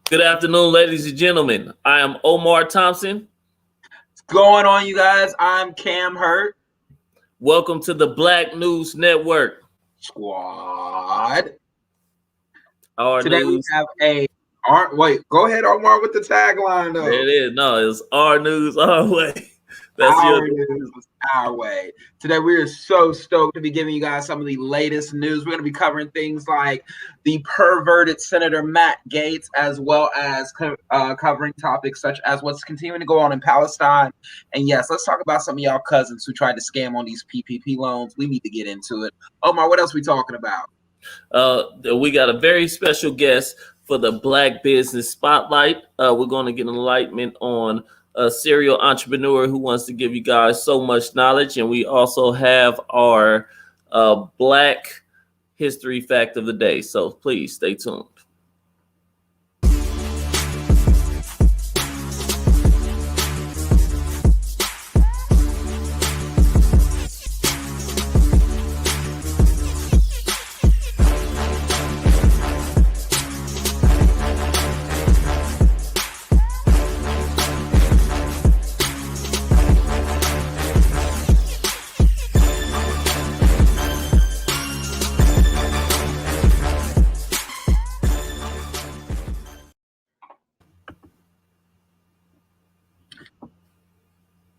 Good afternoon, ladies and gentlemen. I am Omar Thompson. What's going on, you guys? I'm Cam Hurt. Welcome to the Black News Network. Squad. Our Today news. we have wait, go ahead, Omar, with the tagline though. There it is. No, it's our news, our way. That's our news, our way. Today we are so stoked to be giving you guys some of the latest news. We're going to be covering things like the perverted Senator Matt Gaetz, as well as covering topics such as what's continuing to go on in Palestine. And yes, let's talk about some of y'all cousins who tried to scam on these PPP loans. We need to get into it. Omar, what else are we talking about? We got a very special guest for the Black Business Spotlight. We're going to get enlightenment on a serial entrepreneur who wants to give you guys so much knowledge. And we also have our Black History Fact of the Day. So please stay tuned.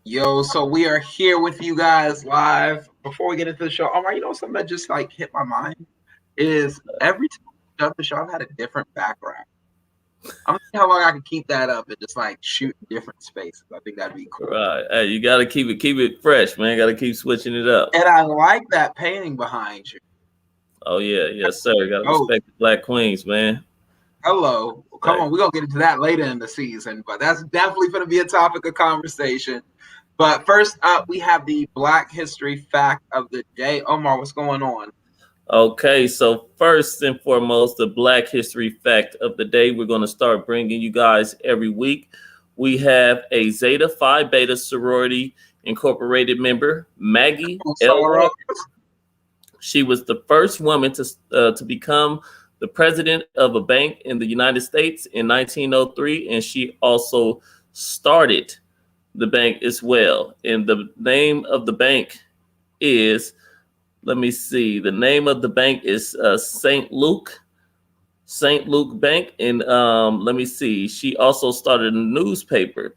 Yo, so we are here with you guys live. Before we get into the show, Omar, you know something that just like hit my mind is every time I've done the show, I've had a different background. I'm gonna see how long I can keep that up and just like shoot different spaces. I think that'd be cool. Right. Hey, you gotta keep it fresh, man. Gotta keep switching it up. And I like that painting behind you. Oh yeah, yes, sir. Gotta respect the Black Queens, man. Hello. Come on, we're gonna get into that later in the season, but that's definitely gonna be a topic of conversation. But first up, we have the Black History Fact of the Day. Omar, what's going on? Okay, so first and foremost, the Black History Fact of the Day. We're going to start bringing you guys every week. We have a Zeta Phi Beta Sorority Incorporated member, Maggie L. Walker. She was the first woman to become the president of a bank in the United States in 1903, and she also started the bank as well. And the name of the bank is, let me see, the name of the bank is St. Luke Bank. And let me see, she also started a newspaper,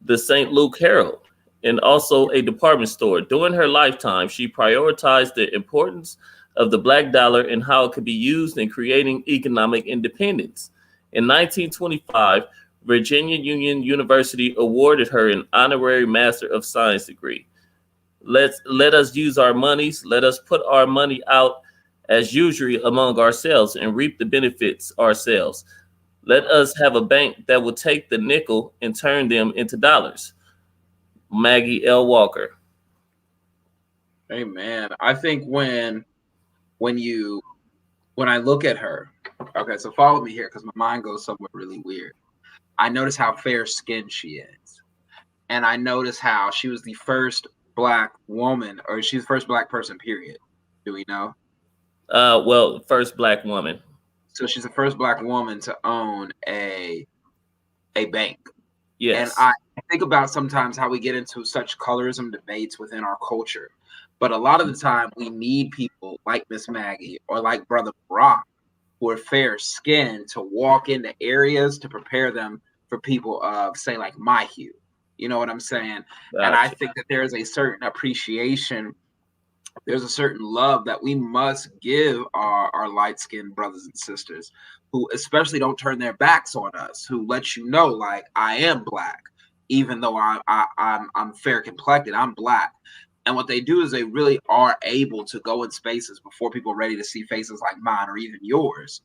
the St. Luke Herald, and also a department store. During her lifetime, she prioritized the importance of the Black dollar and how it could be used in creating economic independence. In 1925, Virginia Union University awarded her an honorary Master of Science degree. Let us use our monies. Let us put our money out as usual among ourselves and reap the benefits ourselves. Let us have a bank that will take the nickel and turn them into dollars. Maggie L. Walker. Hey man, I think when I look at her, okay, so follow me here because my mind goes somewhere really weird. I notice how fair skinned she is. And I notice how she was the first Black woman, or she's the first Black person, period. Do we know? Well, first Black woman. So she's the first Black woman to own a bank. Yes. And I think about sometimes how we get into such colorism debates within our culture. But a lot of the time we need people like Miss Maggie or like Brother Brock who are fair skinned to walk into areas to prepare them for people of, say, like my hue. You know what I'm saying? Gotcha. And I think that there's a certain appreciation, there's a certain love that we must give our light-skinned brothers and sisters who especially don't turn their backs on us, who let you know, like, I am Black, even though I'm fair complected, I'm Black. And what they do is they really are able to go in spaces before people are ready to see faces like mine or even yours.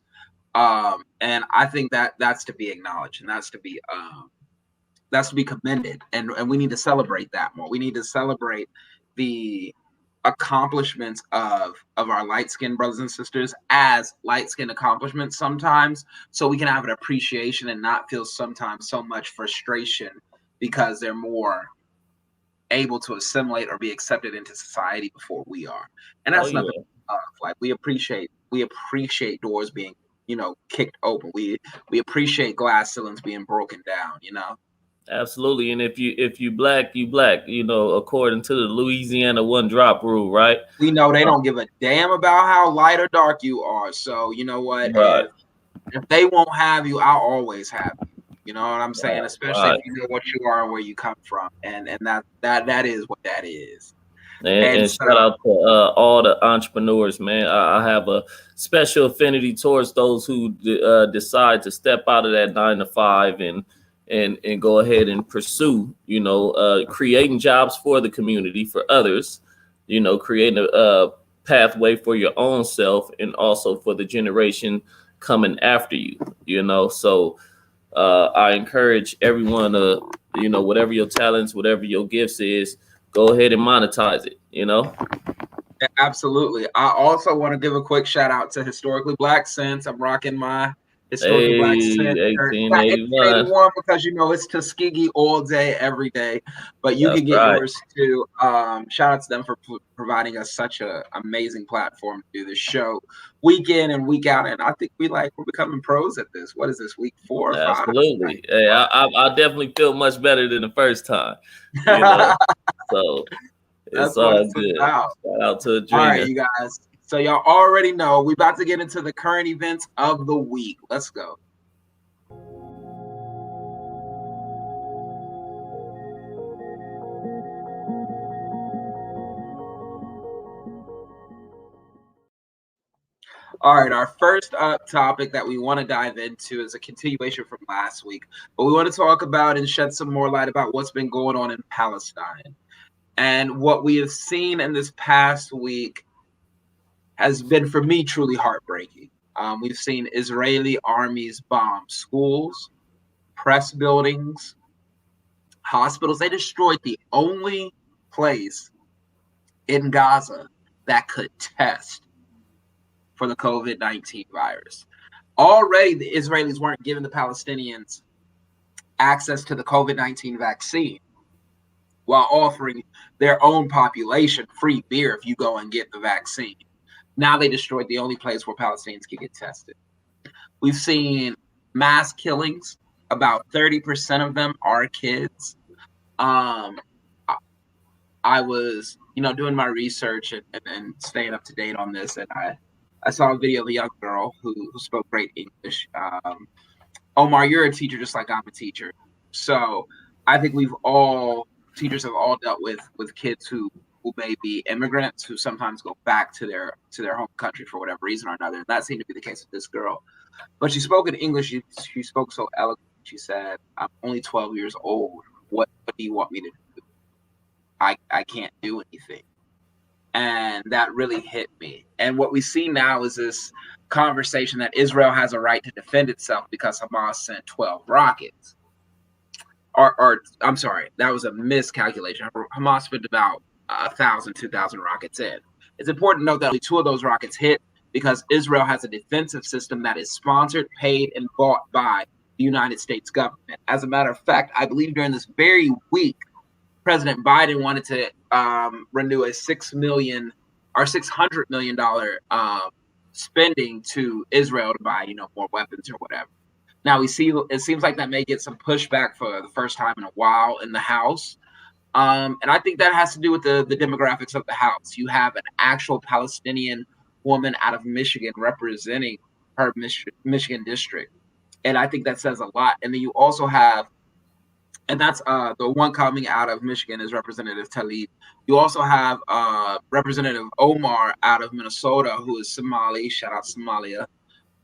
And I think that that's to be acknowledged, and that's to be commended. And we need to celebrate that more. We need to celebrate the accomplishments of our light-skinned brothers and sisters as light-skinned accomplishments sometimes, so we can have an appreciation and not feel sometimes so much frustration because they're more able to assimilate or be accepted into society before we are. And that's nothing like we appreciate we appreciate doors being, kicked open. We appreciate glass ceilings being broken down, Absolutely. And if you black, you black, according to the Louisiana one drop rule, right? We know they don't give a damn about how light or dark you are. So you know what? Right. If they won't have you, I'll always have you. You know what I'm saying? Especially if you know what you are and where you come from. And that is what that is. And so, shout out to all the entrepreneurs, man. I have a special affinity towards those who decide to step out of that 9 to 5 and go ahead and pursue, creating jobs for the community, for others, creating a pathway for your own self and also for the generation coming after you, So I encourage everyone to, whatever your talents, whatever your gifts is, go ahead and monetize it, Yeah, absolutely. I also want to give a quick shout out to Historically Black Sense. I'm rocking my Historically Black Sense shirt. 1881 because it's Tuskegee all day, every day. But you can get yours too. Shout out to them for providing us such an amazing platform to do this show week in and week out. And I think we're becoming pros at this. What is this, week 4 or 5? Absolutely. Hey, I definitely feel much better than the first time. So it's all good. Shout out to Adrena. All right, you guys. So y'all already know we're about to get into the current events of the week. Let's go. All right, our first topic that we want to dive into is a continuation from last week, but we want to talk about and shed some more light about what's been going on in Palestine. And what we have seen in this past week has been, for me, truly heartbreaking. We've seen Israeli armies bomb schools, press buildings, hospitals. They destroyed the only place in Gaza that could test for the COVID-19 virus. Already, the Israelis weren't giving the Palestinians access to the COVID-19 vaccine while offering their own population free beer if you go and get the vaccine. Now they destroyed the only place where Palestinians can get tested. We've seen mass killings. About 30% of them are kids. I was, doing my research and staying up to date on this, and I saw a video of a young girl who spoke great English. Omar, you're a teacher just like I'm a teacher. So I think teachers have all dealt with kids who may be immigrants who sometimes go back to their home country for whatever reason or another. And that seemed to be the case with this girl. But she spoke in English. She spoke so eloquently. She said, "I'm only 12 years old. What do you want me to do? I can't do anything." And that really hit me. And what we see now is this conversation that Israel has a right to defend itself because Hamas sent 12 rockets. Or I'm sorry, that was a miscalculation. Hamas put about 1,000, 2,000 rockets in. It's important to note that only 2 of those rockets hit because Israel has a defensive system that is sponsored, paid, and bought by the United States government. As a matter of fact, I believe during this very week, President Biden wanted to renew a $600 million spending to Israel to buy, more weapons or whatever. Now it seems like that may get some pushback for the first time in a while in the House. And I think that has to do with the demographics of the House. You have an actual Palestinian woman out of Michigan representing her Michigan district. And I think that says a lot. And then you also have, and that's the one coming out of Michigan is Representative Tlaib. You also have Representative Omar out of Minnesota, who is Somali, shout out Somalia,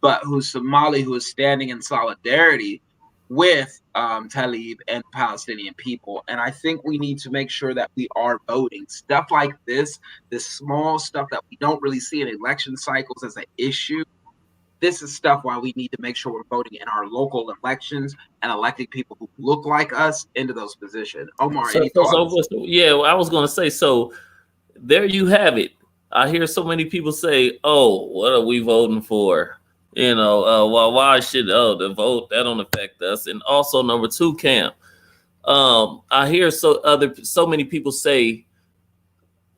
but who's Somali, who is standing in solidarity with Tlaib and Palestinian people. And I think we need to make sure that we are voting. Stuff like this small stuff that we don't really see in election cycles as an issue, this is stuff why we need to make sure we're voting in our local elections and electing people who look like us into those positions. Omar, any thoughts? Yeah, I was going to say, so there you have it. I hear so many people say, "Oh, what are we voting for?" Why should the vote that don't affect us? And also number 2, Cam. I hear so many people say,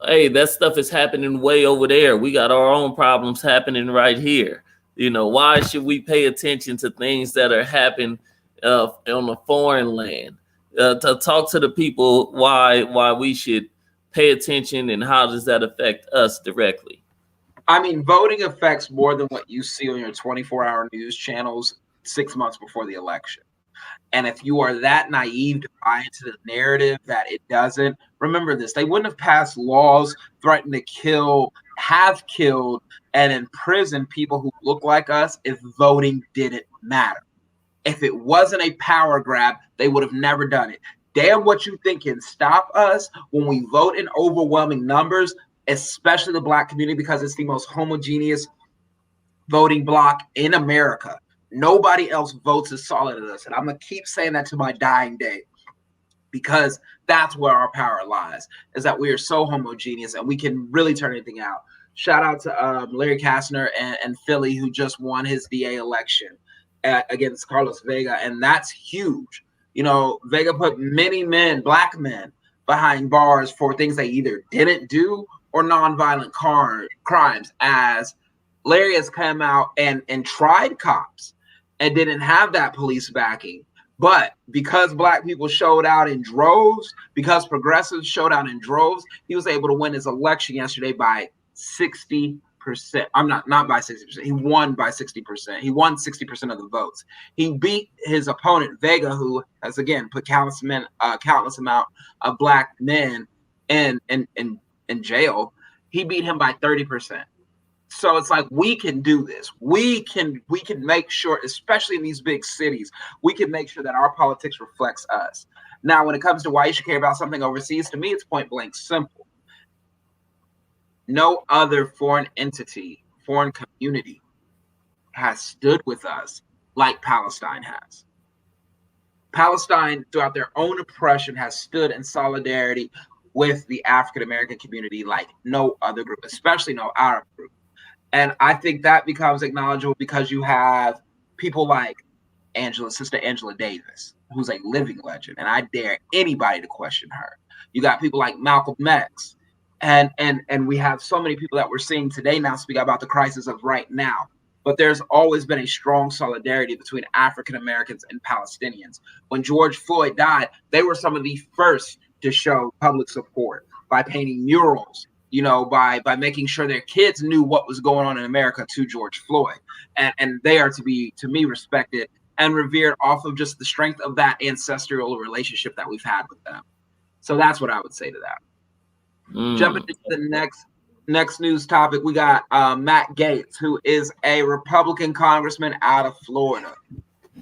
hey, that stuff is happening way over there. We got our own problems happening right here. You know, why should we pay attention to things that are happening on a foreign land? To talk to the people why we should pay attention and how does that affect us directly? I mean, voting affects more than what you see on your 24-hour news channels 6 months before the election. And if you are that naive to buy into the narrative that it doesn't, remember this: they wouldn't have passed laws threatening to kill, have killed, and imprison people who look like us if voting didn't matter. If it wasn't a power grab, they would have never done it. Damn what you think can stop us when we vote in overwhelming numbers, especially the Black community, because it's the most homogeneous voting bloc in America. Nobody else votes as solid as us. And I'm going to keep saying that to my dying day, because that's where our power lies, is that we are so homogeneous and we can really turn anything out. Shout out to Larry Kastner and Philly, who just won his DA election against Carlos Vega. And that's huge. You know, Vega put many men, Black men, behind bars for things they either didn't do or nonviolent crimes, as Larry has come out and tried cops and didn't have that police backing. But because Black people showed out in droves, because progressives showed out in droves, he was able to win his election yesterday by 60%. I'm not by 60%. He won by 60%. He won 60% of the votes. He beat his opponent Vega, who has again put countless amount of Black men in jail. He beat him by 30%. So it's like, we can do this. We can make sure, especially in these big cities, we can make sure that our politics reflects us. Now, when it comes to why you should care about something overseas, to me, it's point blank simple. No other foreign entity, foreign community has stood with us like Palestine has. Palestine, throughout their own oppression, has stood in solidarity with the African-American community like no other group, especially no Arab group. And I think that becomes acknowledgeable because you have people like Sister Angela Davis, who's a living legend, and I dare anybody to question her. You got people like Malcolm X, and we have so many people that we're seeing today now speak about the crisis of right now. But there's always been a strong solidarity between African Americans and Palestinians. When George Floyd died, they were some of the first to show public support by painting murals, you know, by making sure their kids knew what was going on in America to George Floyd. And they are to be, to me, respected and revered off of just the strength of that ancestral relationship that we've had with them. So that's what I would say to that. Jumping into the next news topic, we got Matt Gaetz, who is a Republican congressman out of Florida.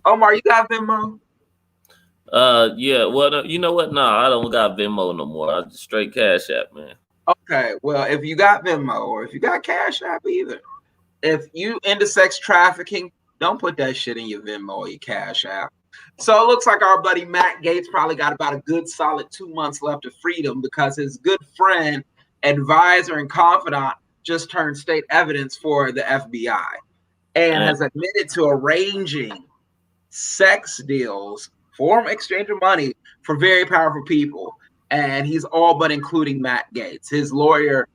Omar, you got Venmo? Yeah, well, you know what? No, I don't got Venmo no more. I just straight Cash App, man. Okay, well, if you got Venmo or if you got Cash App either, if you into sex trafficking, don't put that shit in your Venmo or your Cash App. So it looks like our buddy Matt Gaetz probably got about a good solid 2 months left of freedom, because his good friend, advisor, and confidant just turned state evidence for the FBI and has admitted to arranging sex deals for exchange of money for very powerful people. And he's all but including Matt Gaetz. His lawyer,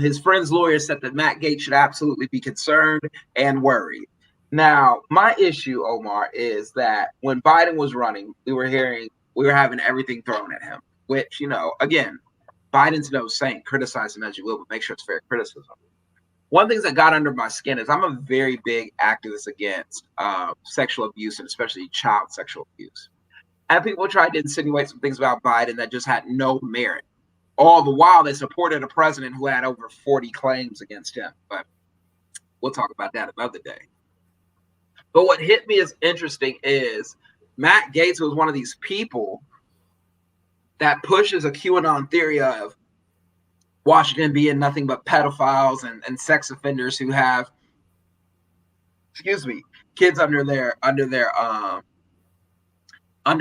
his friend's lawyer, said that Matt Gaetz should absolutely be concerned and worried. Now, my issue, Omar, is that when Biden was running, we were having everything thrown at him, which, you know, again, Biden's no saint. Criticize him as you will, but make sure it's fair criticism. One of the things that got under my skin is I'm a very big activist against sexual abuse, and especially child sexual abuse. And people tried to insinuate some things about Biden that just had no merit. All the while, they supported a president who had over 40 claims against him. But we'll talk about that another day. But what hit me as interesting is Matt Gaetz was one of these people that pushes a QAnon theory of Washington being nothing but pedophiles and sex offenders who have, kids under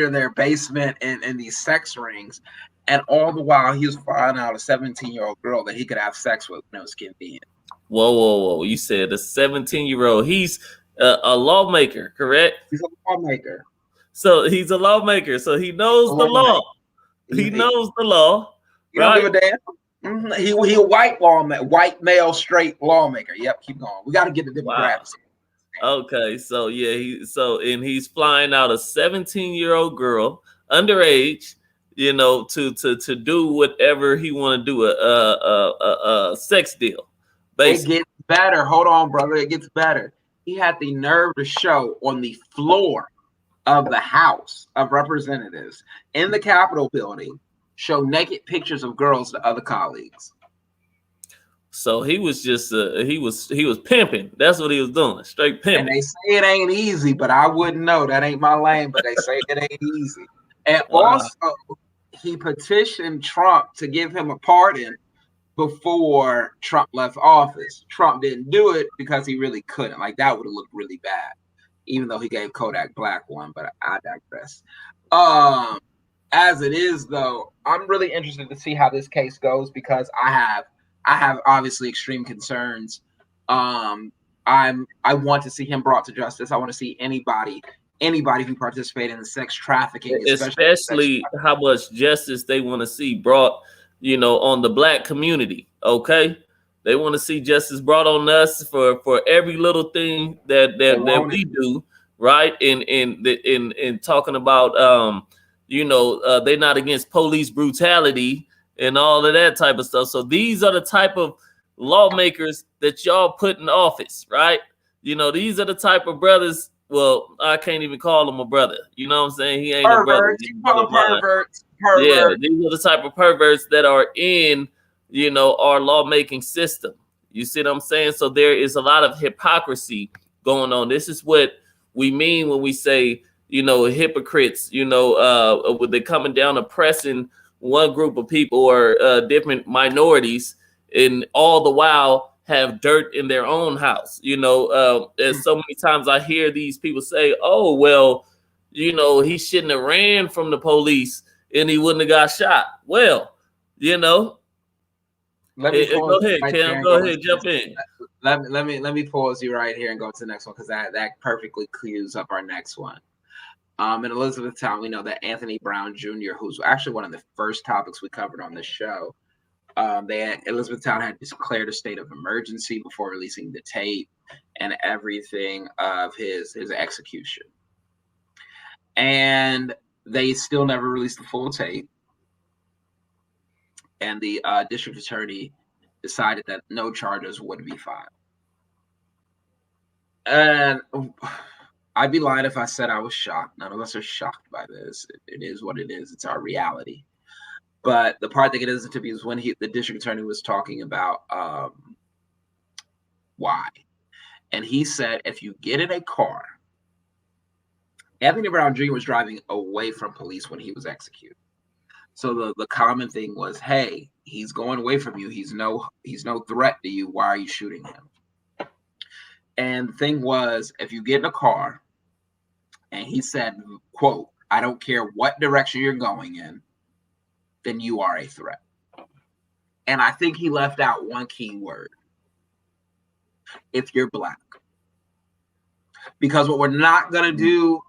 their basement in these sex rings. And all the while, he was finding out a 17-year-old girl that he could have sex with when it was convenient. Whoa. You said a 17-year-old. He's a lawmaker, correct? He's a lawmaker. So he's a lawmaker. So he knows the law. He knows the law. You don't give a damn? He a white lawmaker, white male straight lawmaker. Yep, keep going. We got to get the demographics. Wow. Okay, so yeah, he's flying out a 17-year-old girl, underage, to do whatever he want to do, a sex deal. Basically. It gets better. Hold on, brother. It gets better. He had the nerve to show on the floor of the House of Representatives in the Capitol building, show naked pictures of girls to other colleagues. So he was just he was pimping. That's what he was doing, straight pimping. And they say it ain't easy, but I wouldn't know. That ain't my lane. But they say it ain't easy. And also, he petitioned Trump to give him a pardon before Trump left office. Trump didn't do it because he really couldn't. Like, that would have looked really bad, even though he gave Kodak Black one. But I digress. As it is, though, I'm really interested to see how this case goes, because I have obviously extreme concerns. I want to see him brought to justice. I want to see anybody who participated in the sex trafficking, especially how much justice they want to see brought, on the Black community. Okay, they want to see justice brought on us for every little thing that we do, right? In talking about they're not against police brutality and all of that type of stuff. So these are the type of lawmakers that y'all put in office, right? These are the type of brothers. Well, I can't even call him a brother. You know what I'm saying? He ain't a brother. Perverts. Yeah, these are the type of perverts that are in, our lawmaking system. You see what I'm saying? So there is a lot of hypocrisy going on. This is what we mean when we say, hypocrites, when they're coming down oppressing one group of people or different minorities, and all the while have dirt in their own house. There's so many times I hear these people say, oh, well, he shouldn't have ran from the police and he wouldn't have got shot. Well, go ahead, Cam. Go ahead, jump in. Let me pause you right here and go to the next one, because that perfectly clears up our next one. In Elizabethtown, we know that Anthony Brown Jr., who's actually one of the first topics we covered on this show, Elizabethtown had declared a state of emergency before releasing the tape and everything of his execution. And they still never released the full tape. And the district attorney decided that no charges would be filed. And I'd be lying if I said I was shocked. None of us are shocked by this. It is what it is. It's our reality. But the part that gets into me is when the district attorney was talking about why. And he said, if you get in a car, Anthony Brown Jr. was driving away from police when he was executed. So the common thing was, hey, he's going away from you. He's no threat to you. Why are you shooting him? And the thing was, if you get in a car, and he said, quote, I don't care what direction you're going in, then you are a threat. And I think he left out one key word. If you're Black. Because what we're not going to do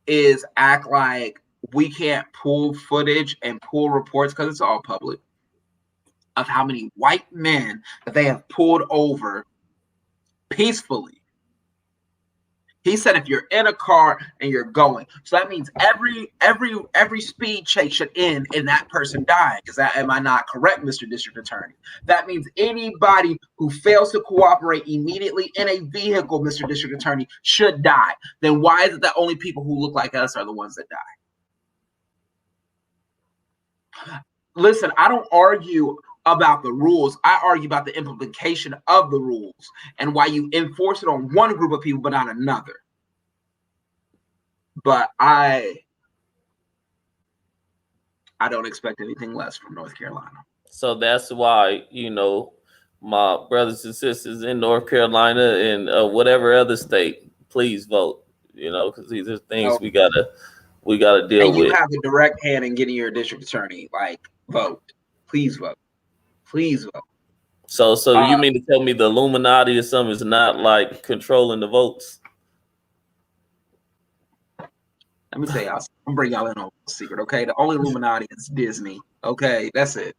is act like we can't pull footage and pull reports, because it's all public, of how many white men that they have pulled over peacefully. He said if you're in a car and you're going, so that means every speed chase should end in that person dying. Am I not correct, Mr. District Attorney? That means anybody who fails to cooperate immediately in a vehicle, Mr. District Attorney, should die. Then why is it that only people who look like us are the ones that die? Listen, I don't argue about the rules. I argue about the implementation of the rules and why you enforce it on one group of people but not another. But I don't expect anything less from North Carolina. So that's why, my brothers and sisters in North Carolina and whatever other state, please vote, because these are things we gotta deal with. And you have a direct hand in getting your district attorney, vote. Please vote. Please vote. So you mean to tell me the Illuminati or something is not controlling the votes? Let me tell y'all, I'm bringing y'all in on a secret, okay? The only Illuminati is Disney, okay? That's it.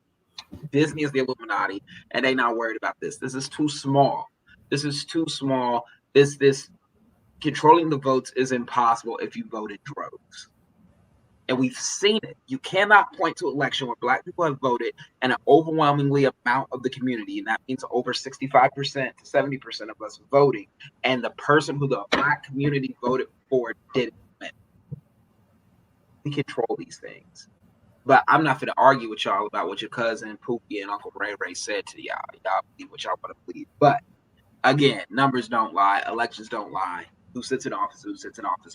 Disney is the Illuminati, and they not worried about this. This is too small. This is too small. This controlling the votes is impossible if you vote in droves. And we've seen it. You cannot point to an election where Black people have voted and an overwhelmingly amount of the community, and that means over 65% to 70% of us voting, and the person who the Black community voted for didn't win. We control these things. But I'm not going to argue with y'all about what your cousin Pookie and Uncle Ray Ray said to y'all. Y'all believe what y'all want to believe. But again, numbers don't lie. Elections don't lie. Who sits in office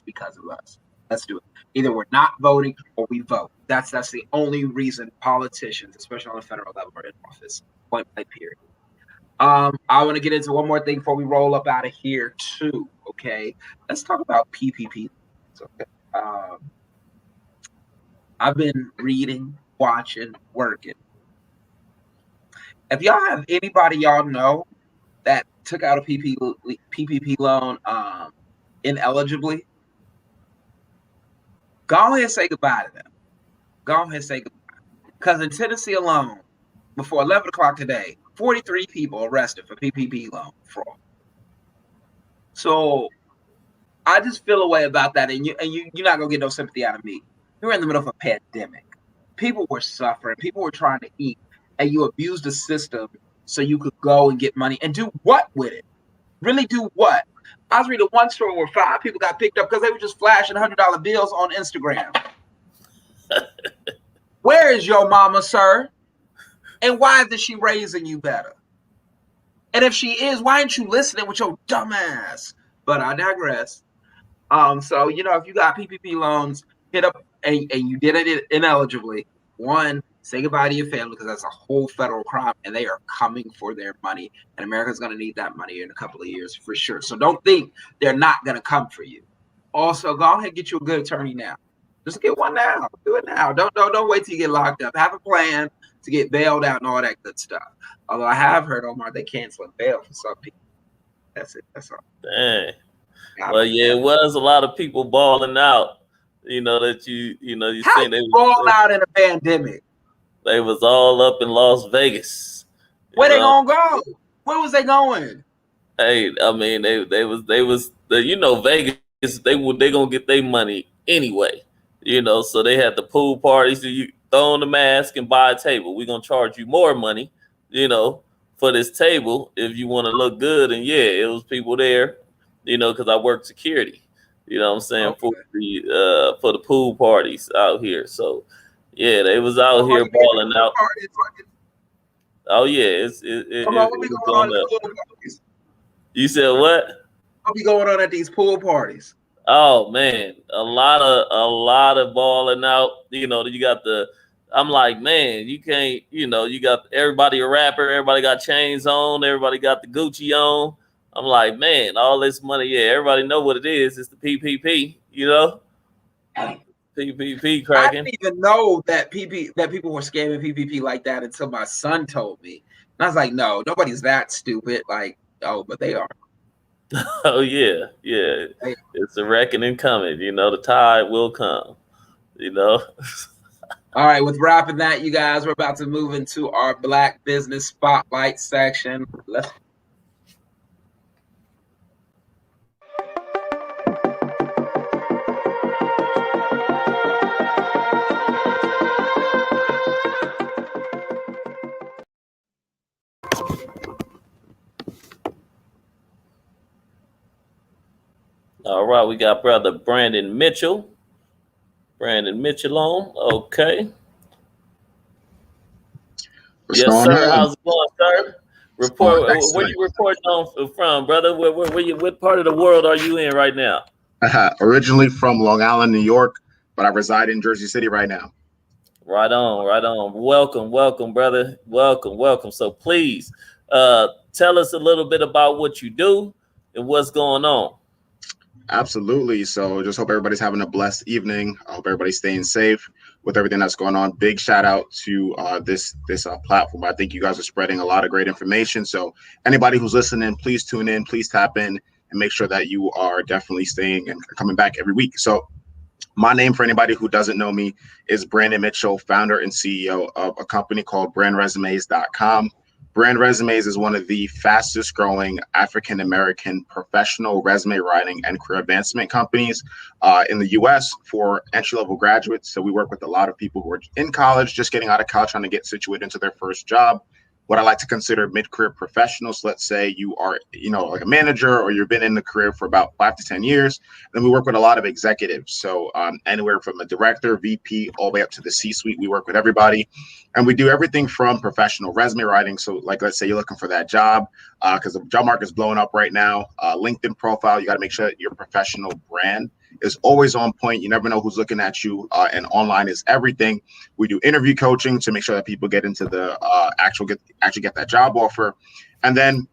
because of us. Let's do it. Either we're not voting or we vote. That's the only reason politicians, especially on the federal level, are in office. Point blank, period. I want to get into one more thing before we roll up out of here too. Okay, let's talk about PPP. Okay. I've been reading, watching, working. If y'all have anybody y'all know that took out a PPP loan ineligibly, go ahead and say goodbye to them. Go ahead and say goodbye. Because in Tennessee alone, before 11 o'clock today, 43 people arrested for PPP loan fraud. So I just feel a way about that, and you're not gonna get no sympathy out of me. You're in the middle of a pandemic. People were suffering. People were trying to eat, and you abused the system so you could go and get money and do what with it? Really do what? I was reading one story where 5 people got picked up because they were just flashing $100 bills on Instagram. Where is your mama, sir? And why isn't she raising you better? And if she is, why aren't you listening with your dumb ass? But I digress. So, if you got PPP loans, hit up and you did it ineligibly. One, say goodbye to your family because that's a whole federal crime and they are coming for their money. And America's going to need that money in a couple of years for sure. So don't think they're not going to come for you. Also, go ahead and get you a good attorney now. Just get one now. Do it now. Don't wait till you get locked up. Have a plan to get bailed out and all that good stuff. Although I have heard, Omar, they canceling bail for some people. That's it. That's all. Dang. Well, yeah, it was a lot of people balling out. That you How seen they ball out in a pandemic. They was all up in Las Vegas. Where they gonna go? Where was they going? Hey, I mean, they was Vegas. They gonna get their money anyway. So they had the pool parties. You throw on the mask and buy a table. We're gonna charge you more money, for this table if you want to look good. And yeah, it was people there, because I worked security. You know what I'm saying? Okay. For the pool parties out here. So yeah, they was out here balling out. Oh yeah, what be going on at pool parties? You said what? What be going on at these pool parties? Oh man, a lot of balling out. You got I'm like, man, you can't, you got everybody a rapper, everybody got chains on, everybody got the Gucci on. I'm like, man, all this money, yeah, everybody know what it is. It's the PPP, PPP cracking. I didn't even know that people were scamming PPP like that until my son told me. And I was like, no, nobody's that stupid. Like, oh, but they are. Oh yeah. It's a reckoning coming. The tide will come. All right, with wrapping that, you guys, we're about to move into our Black Business Spotlight section. Let's. All right, we got brother Brandon Mitchell. Brandon Mitchell on. Okay. Yes, sir. How's it going, sir? Report. Where you reporting on from, brother? What part of the world are you in right now? Originally from Long Island, New York, but I reside in Jersey City right now. Right on. Welcome, brother. Welcome. So please tell us a little bit about what you do and what's going on. Absolutely. So just hope everybody's having a blessed evening. I hope everybody's staying safe with everything that's going on. Big shout out to this platform. I think you guys are spreading a lot of great information. So anybody who's listening, please tune in, please tap in and make sure that you are definitely staying and coming back every week. So My name, for anybody who doesn't know me, is Brandon Mitchell, founder and CEO of a company called BrandResumes.com. Brand Resumes is one of the fastest growing African-American professional resume writing and career advancement companies in the US for entry-level graduates. So we work with a lot of people who are in college, just getting out of college, trying to get situated into their first job. What I like to consider mid-career professionals. Let's say you are, like a manager, or you've been in the career for about 5 to 10 years. Then we work with a lot of executives. So anywhere from a director, VP, all the way up to the C-suite, we work with everybody. And we do everything from professional resume writing. So like, let's say you're looking for that job because the job market is blowing up right now. LinkedIn profile, you got to make sure that your professional brand is always on point. You never know who's looking at you, and online is everything. We do interview coaching to make sure that people get into the actually get that job offer. And then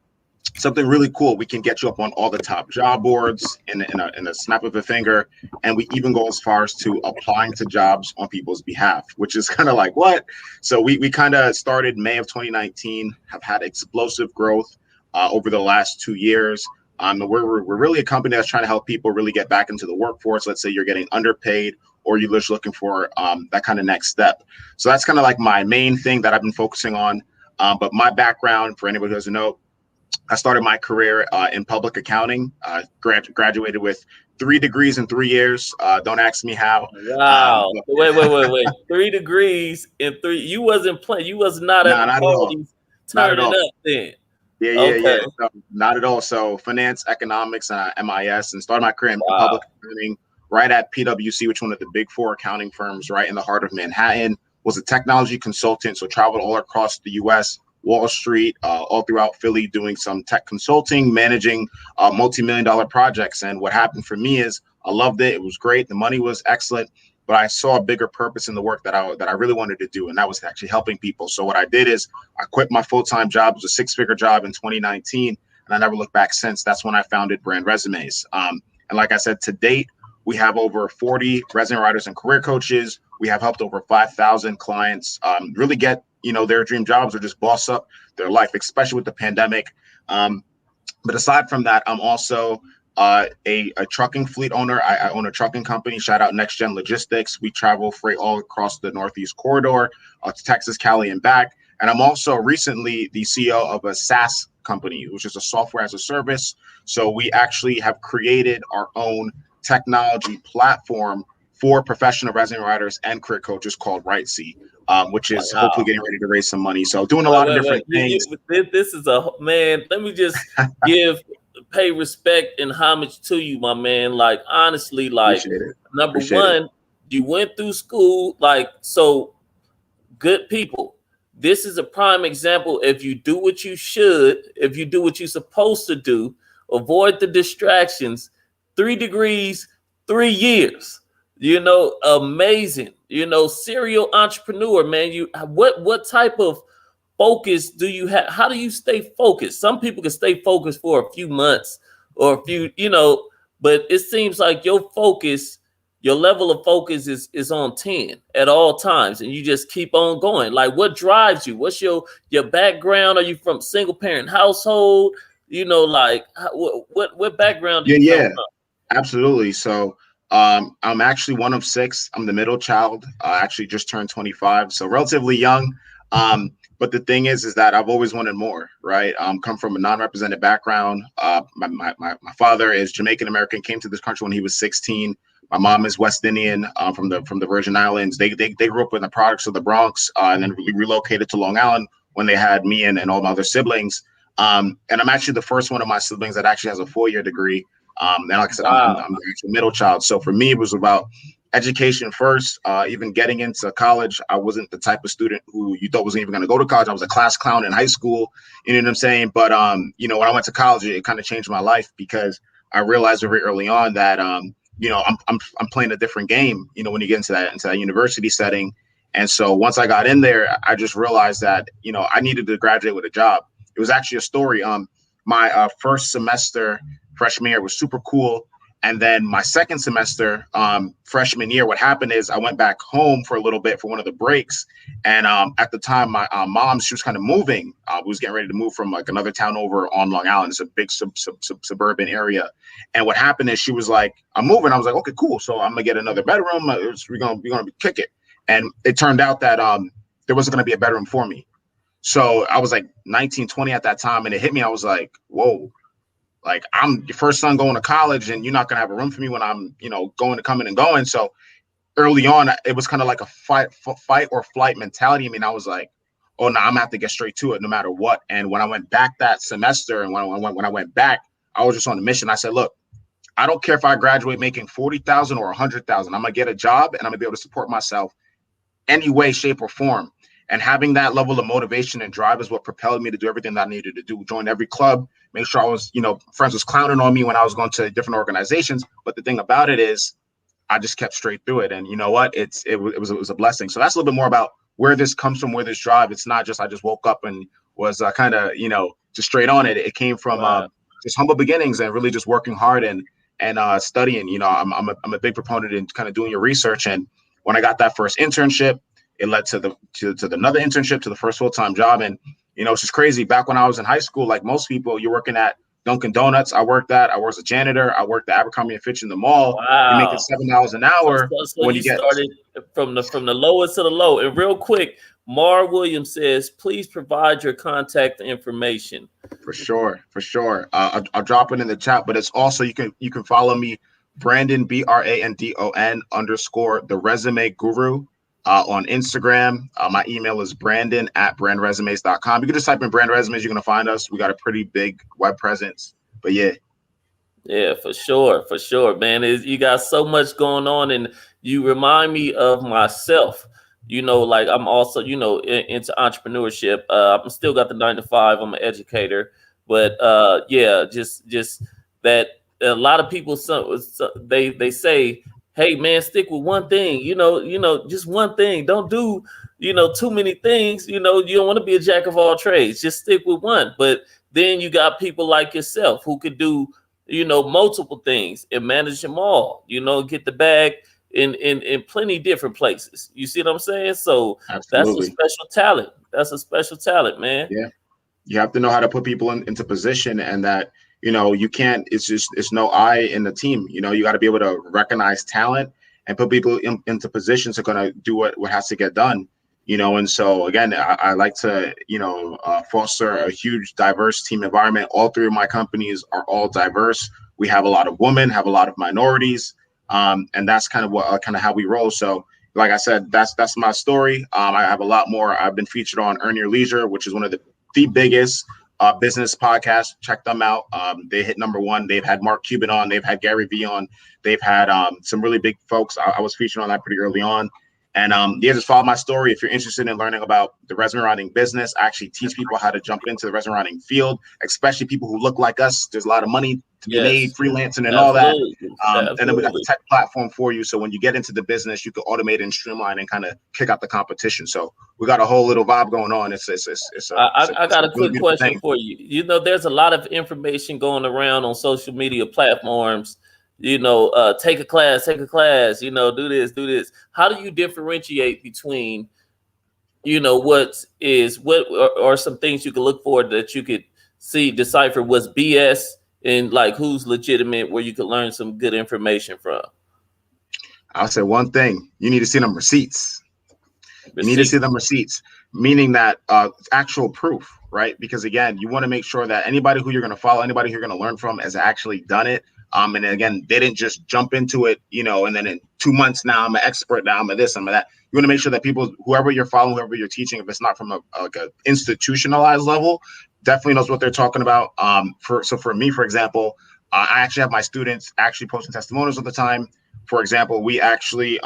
something really cool, we can get you up on all the top job boards in a snap of a finger. And we even go as far as to applying to jobs on people's behalf, which is kind of like, what? So we kind of started May of 2019, have had explosive growth over the last 2 years. We're really a company that's trying to help people really get back into the workforce. Let's say you're getting underpaid, or you're just looking for that kind of next step. So that's kind of like my main thing that I've been focusing on. But my background, for anybody who doesn't know, I started my career in public accounting. Graduated with 3 degrees in 3 years. Don't ask me how. Wow. Wait. 3 degrees in 3. You wasn't playing. You was not at the parties turning up then. Yeah. No, not at all. So finance, economics, and MIS, and started my career in public accounting right at PwC, which is one of the big 4 accounting firms right in the heart of Manhattan. Was a technology consultant, so traveled all across the U.S., Wall Street, all throughout Philly, doing some tech consulting, managing multi-million-dollar projects. And what happened for me is I loved it. It was great. The money was excellent. But I saw a bigger purpose in the work that I really wanted to do, and that was actually helping people. So what I did is I quit my full-time job. It was a 6-figure job in 2019, and I never looked back since. That's when I founded Brand Resumes. And like I said, to date, we have over 40 resume writers and career coaches. We have helped over 5,000 clients really get their dream jobs or just boss up their life, especially with the pandemic. But aside from that, I'm also a trucking fleet owner. I own a trucking company. Shout out Next Gen Logistics. We travel freight all across the Northeast corridor to Texas, Cali, and back. And I'm also recently the CEO of a SaaS company, which is a software as a service. So we actually have created our own technology platform for professional resume writers and career coaches called WriteSea, which is hopefully getting ready to raise some money. So doing a lot of different things. This is man. Let me just pay respect and homage to you, my man. Like, honestly, like, number one, you went through school, like, so good people. This is a prime example. If you do what you should, if you do what you're supposed to do, avoid the distractions. 3 degrees, 3 years. Amazing. Serial entrepreneur, man. What type of focus do you have? How do you stay focused? Some people can stay focused for a few months or a few, but it seems like your level of focus is on 10 at all times, and you just keep on going. Like, what drives you? What's your background? Are you from single parent household? What background do you come from? Absolutely. So I'm actually one of 6. I'm the middle child. I actually just turned 25, so relatively young. But the thing is that I've always wanted more, right? Come from a non-represented background. My father is Jamaican American, came to this country when he was 16. My mom is West Indian, from the Virgin Islands. They grew up in the products of the Bronx, and then we relocated to Long Island when they had me and all my other siblings. And I'm actually the first one of my siblings that actually has a 4-year degree. And like I said, I'm the actual middle child. So for me, it was about education first. Even getting into college, I wasn't the type of student who you thought wasn't even going to go to college. I was a class clown in high school. You know what I'm saying? But when I went to college, it kind of changed my life because I realized very early on that I'm playing a different game. When you get into that university setting. And so once I got in there, I just realized that I needed to graduate with a job. It was actually a story. My first semester freshman year was super cool. And then my second semester, freshman year, what happened is I went back home for a little bit for one of the breaks. And at the time, my mom, she was kind of moving. We was getting ready to move from like another town over on Long Island. It's a big suburban area. And what happened is she was like, I'm moving. I was like, okay, cool. So I'm gonna get another bedroom. We're gonna kick it. And it turned out that there wasn't gonna be a bedroom for me. So I was like 19, 20 at that time, and it hit me. I was like, whoa. Like, I'm your first son going to college, and you're not going to have a room for me when I'm, coming and going. So early on, it was kind of like a fight or flight mentality. I mean, I was like, oh, no, I'm going to have to get straight to it no matter what. And when I went back that semester and when I went back, I was just on a mission. I said, look, I don't care if I graduate making $40,000 or $100,000. I'm going to get a job, and I'm going to be able to support myself any way, shape, or form. And having that level of motivation and drive is what propelled me to do everything that I needed to do. Join every club, make sure I was, friends was clowning on me when I was going to different organizations. But the thing about it is I just kept straight through it. And you know what? It was a blessing. So that's a little bit more about where this comes from, where this drive. It's not just I just woke up and was kind of, just straight on it. It came from just humble beginnings and really just working hard and studying. I'm a big proponent in kind of doing your research. And when I got that first internship, it led to another internship, to the first full-time job. And, it's just crazy. Back when I was in high school, like most people, you're working at Dunkin' Donuts. I was a janitor. I worked at Abercrombie & Fitch in the mall. Wow. You're making $7 an hour. So when you started from the lowest to the low. And real quick, Mar Williams says, please provide your contact information. For sure. I'll drop it in the chat, but it's also, you can follow me, Brandon, BRANDON _ the resume guru. On Instagram. My email is brandon@brandresumes.com. You can just type in Brand Resumes. You're going to find us. We got a pretty big web presence. But yeah. Yeah, for sure, man. You got so much going on, and you remind me of myself. Like I'm also, into entrepreneurship. I'm still got the 9 to 5. I'm an educator. But just that a lot of people, they say, hey man, stick with one thing, just one thing. Don't do, too many things. You don't want to be a jack of all trades. Just stick with one. But then you got people like yourself who could do, multiple things and manage them all, get the bag in plenty different places. You see what I'm saying? So Absolutely. That's a special talent, man. Yeah. You have to know how to put people into position, and that, you can't, it's no I in the team. You got to be able to recognize talent and put people into positions that are going to do what has to get done, and so again, I like to, foster a huge diverse team environment. All 3 of my companies are all diverse. We have a lot of women, have a lot of minorities, and that's kind of how we roll. So like I said, that's my story. I have a lot more. I've been featured on Earn Your Leisure, which is one of the biggest business podcasts. Check them out. They hit #1. They've had Mark Cuban on. They've had Gary Vee on. They've had some really big folks. I was featured on that pretty early on. And just follow my story. If you're interested in learning about the resume writing business, I actually teach people how to jump into the resume writing field, especially people who look like us. There's a lot of money to be made, freelancing and all that. And then we got the tech platform for you. So when you get into the business, you can automate and streamline and kind of kick out the competition. So we got a whole little vibe going on. I got a quick question for you. There's a lot of information going around on social media platforms. Take a class, do this. How do you differentiate between, what are some things you can look for that you could decipher what's BS and like who's legitimate, where you could learn some good information from? I'll say one thing: you need to see them receipts. You need to see them receipts, meaning that actual proof, right? Because again, you want to make sure that anybody who you're going to follow, anybody who you're going to learn from, has actually done it. And again, they didn't just jump into it, and then in 2 months now I'm an expert, now I'm a this, I'm a that. You want to make sure that people, whoever you're following, whoever you're teaching, if it's not from a institutionalized level, definitely knows what they're talking about. For me, for example, I actually have my students actually posting testimonials all the time. For example, we actually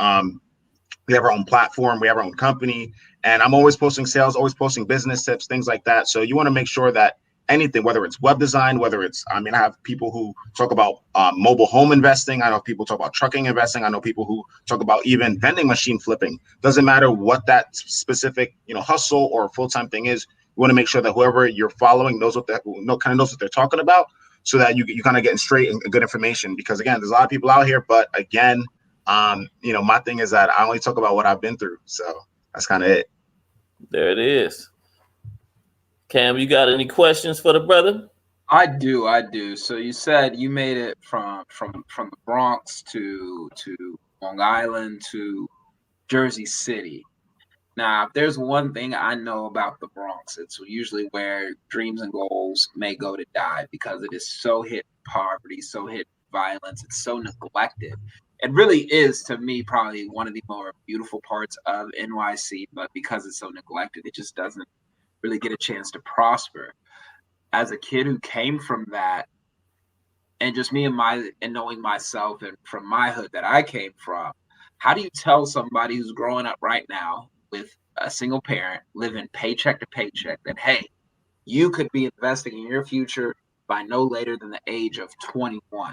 we have our own platform, we have our own company, and I'm always posting sales, always posting business tips, things like that. So you want to make sure that anything, whether it's web design, whether it's, I have people who talk about mobile home investing. I know people talk about trucking investing. I know people who talk about even vending machine flipping. Doesn't matter what that specific, hustle or full-time thing is. You want to make sure that whoever you're following knows what they're talking about. so that you kind of getting straight and good information. Because again, there's a lot of people out here, but again, my thing is that I only talk about what I've been through. So that's kind of it. There it is. Cam, you got any questions for the brother? I do. So you said you made it from the Bronx to Long Island to Jersey City. Now, if there's one thing I know about the Bronx, it's usually where dreams and goals may go to die, because it is so hit poverty, so hit violence, it's so neglected. It really is, to me, probably one of the more beautiful parts of NYC, but because it's so neglected, it just doesn't really get a chance to prosper. As a kid who came from that, and just me and knowing myself and from my hood that I came from, how do you tell somebody who's growing up right now with a single parent living paycheck to paycheck that, hey, you could be investing in your future by no later than the age of 21?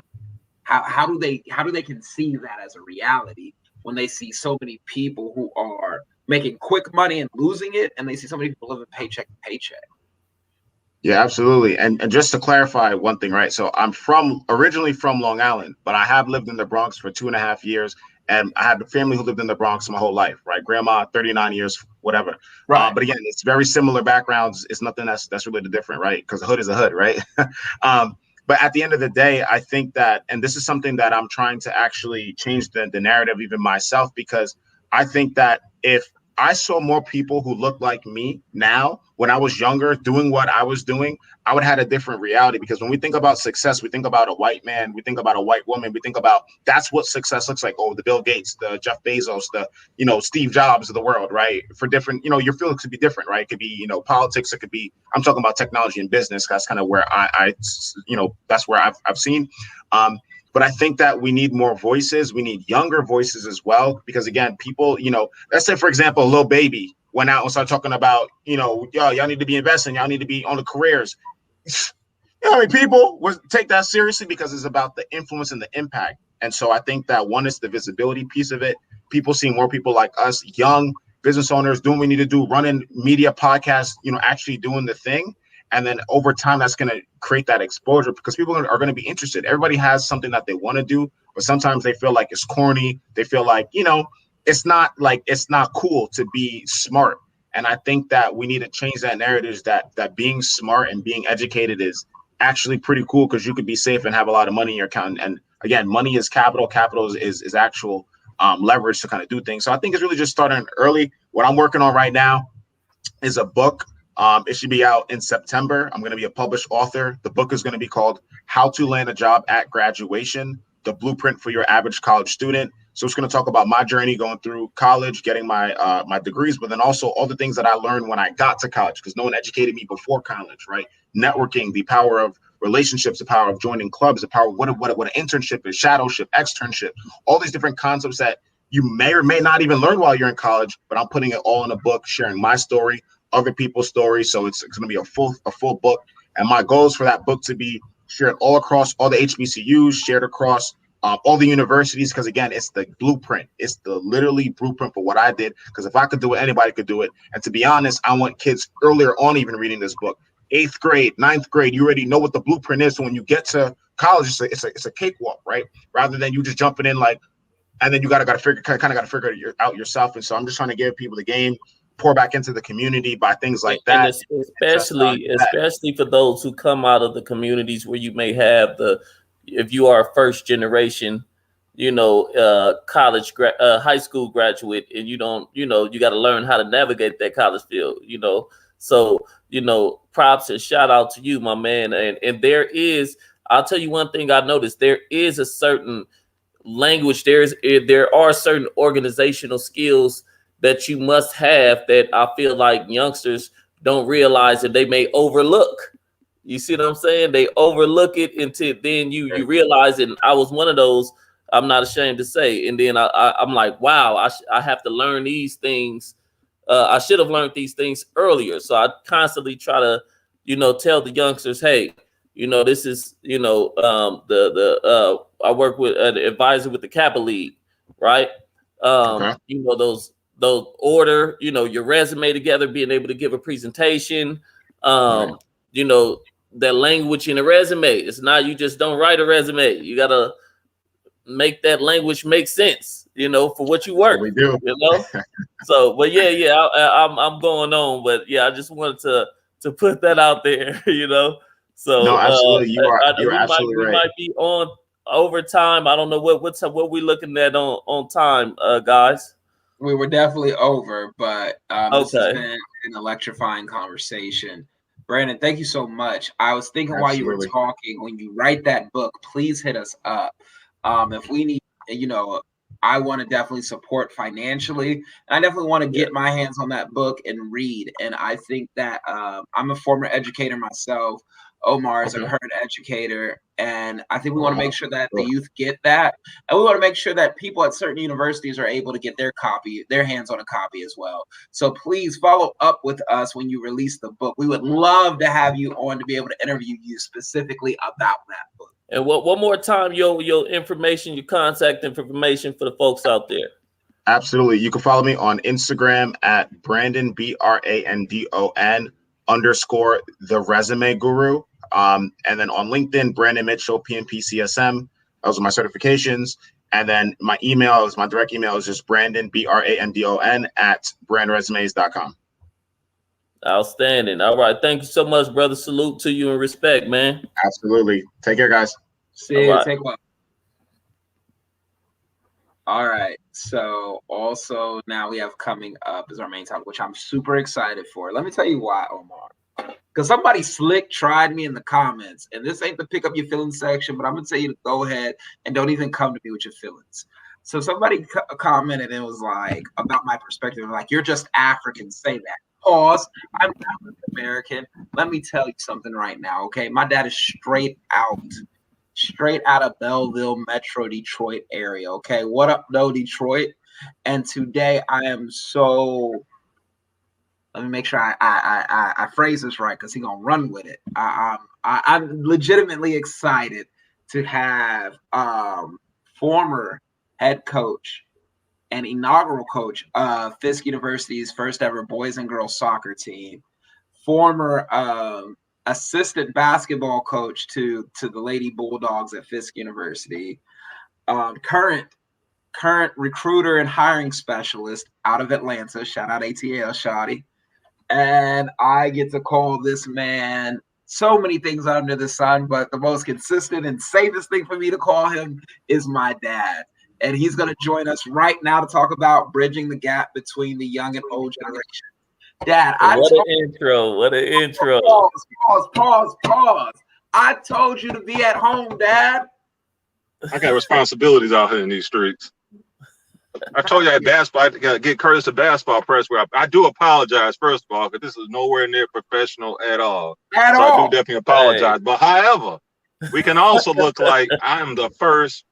How do they conceive that as a reality when they see so many people who are making quick money and losing it, and they see so many people living paycheck to paycheck? Yeah, absolutely. And just to clarify one thing, right? So I'm originally from Long Island, but I have lived in the Bronx for 2.5 years. And I had a family who lived in the Bronx my whole life, right? Grandma, 39 years, whatever. Right. But again, it's very similar backgrounds. It's nothing that's really different, right? Because the hood is a hood, right? But at the end of the day, I think that, and this is something that I'm trying to actually change the narrative even myself, because I think that if I saw more people who look like me now, when I was younger, doing what I was doing, I would have had a different reality. Because when we think about success, we think about a white man, we think about a white woman, we think about that's what success looks like. Oh, the Bill Gates, the Jeff Bezos, the, Steve Jobs of the world, right? For different, your field could be different, right? It could be, politics. It could be, I'm talking about technology and business. That's kind of where I that's where I've seen. But I think that we need more voices. We need younger voices as well, because again, people, let's say, for example, a little baby went out and started talking about, y'all need to be investing. Y'all need to be on the careers. How many people would take that seriously? Because it's about the influence and the impact. And so I think that one is the visibility piece of it. People see more people like us, young business owners, doing what we need to do, running media podcasts, actually doing the thing. And then over time, that's going to create that exposure, because people are going to be interested. Everybody has something that they want to do, but sometimes they feel like it's corny. They feel like, it's not cool to be smart. And I think that we need to change that narrative, that being smart and being educated is actually pretty cool, because you could be safe and have a lot of money in your account. And again, money is capital. Capital is actual leverage to kind of do things. So I think it's really just starting early. What I'm working on right now is a book. It should be out in September. I'm going to be a published author. The book is going to be called How to Land a Job at Graduation, the Blueprint for Your Average College Student. So it's going to talk about my journey going through college, getting my degrees, but then also all the things that I learned when I got to college, because no one educated me before college, right? Networking, the power of relationships, the power of joining clubs, the power of what an internship is, shadowship, externship, all these different concepts that you may or may not even learn while you're in college, but I'm putting it all in a book, sharing my story, other people's stories. So it's going to be a full book. And my goal is for that book to be shared all across all the HBCUs, shared across all the universities, because again, it's the blueprint. It's the literally blueprint for what I did. Because if I could do it, anybody could do it. And to be honest, I want kids earlier on even reading this book. 8th grade, 9th grade, you already know what the blueprint is. So when you get to college, it's a cakewalk, right? Rather than you just jumping in and then you got to figure it out yourself. And so I'm just trying to give people the game, pour back into the community by things like that. And especially for those who come out of the communities where you may have if you are a first generation, high school graduate, and you don't, you got to learn how to navigate that college field, So, props and shout out to you, my man. And I'll tell you one thing I noticed, there is a certain language, there are certain organizational skills that you must have that I feel like youngsters don't realize that they may overlook. You see what I'm saying? They overlook it until then you realize it. And I was one of those, I'm not ashamed to say. And then I'm like, wow, I have to learn these things. I should have learned these things earlier. So I constantly try to, tell the youngsters, hey, this is, I work with an advisor with the Kappa League, right? Okay. Those order, your resume together, being able to give a presentation, Right. that language in a resume. It's not you just don't write a resume. You gotta make that language make sense, you know, for what you work. We do, you know. So, but yeah, I'm going on, but yeah, I just wanted to put that out there, you know. So no, absolutely, you're absolutely we right. might be on overtime. I don't know what we looking at on time, guys. We were definitely over, but this has Okay. been an electrifying conversation. Brandon, thank you so much. I was thinking while you were Absolutely. talking, when you write that book, please hit us up. If we need, you know, I want to definitely support financially, and I definitely want to get my hands on that book and read. And I think that I'm a former educator myself. Omar is a current educator, and I think we want to make sure that the youth get that, and we want to make sure that people at certain universities are able to get their hands on a copy as well. So please follow up with us when you release the book. We would love to have you on to be able to interview you specifically about that book. And one more time, your information, your contact information for the folks out there. Absolutely. You can follow me on Instagram at Brandon, BRANDON _ the resume guru. And then on LinkedIn, Brandon Mitchell, PNP-CSM. Those are my certifications. And then my direct email is just Brandon, BRANDON at BrandResumes.com. Outstanding. All right. Thank you so much, brother. Salute to you and respect, man. Absolutely. Take care, guys. See you. Take one. All right. So also now we have coming up is our main topic, which I'm super excited for. Let me tell you why, Omar. Because somebody slick tried me in the comments, and this ain't the pick up your feelings section, but I'm gonna tell you to go ahead and don't even come to me with your feelings. So somebody commented and it was like about my perspective, like, you're just African, say that. Pause. I'm African American. Let me tell you something right now, okay? My dad is straight out of Belleville, Metro Detroit area, okay? What up, though, Detroit? And today I am so... Let me make sure I phrase this right, because he's gonna run with it. I'm legitimately excited to have former head coach and inaugural coach of Fisk University's first ever boys and girls soccer team, former assistant basketball coach to the Lady Bulldogs at Fisk University, current recruiter and hiring specialist out of Atlanta. Shout out ATL, Shawty. And I get to call this man so many things under the sun, but the most consistent and safest thing for me to call him is my dad. And he's going to join us right now to talk about bridging the gap between the young and old generation. Dad, What an intro. Pause. I told you to be at home, Dad. I got responsibilities out here in these streets. I told you I had basketball. I got to get Curtis to basketball press. Where I do apologize, first of all, because this is nowhere near professional at all. I do definitely apologize. Hey. But however, we can also look like I am the first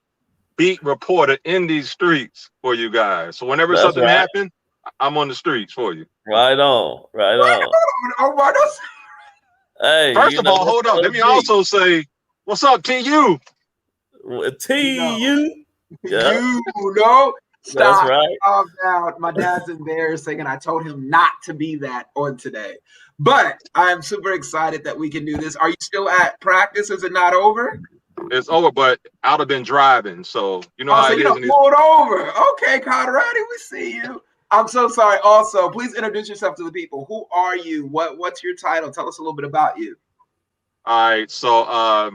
beat reporter in these streets for you guys. So whenever something happens, I'm on the streets for you. Right on. Hey, first of all, hold on. Let me also say, what's up, TU? TU? Yeah. You know. Stop. That's right. Calm down. My dad's embarrassing, and I told him not to be that on today. But I'm super excited that we can do this. Are you still at practice? Is it not over? It's over, but I'd have been driving, so you know how it is. Pulled over. Okay, Conradi, we see you. I'm so sorry. Also, please introduce yourself to the people. Who are you? What's your title? Tell us a little bit about you. All right. So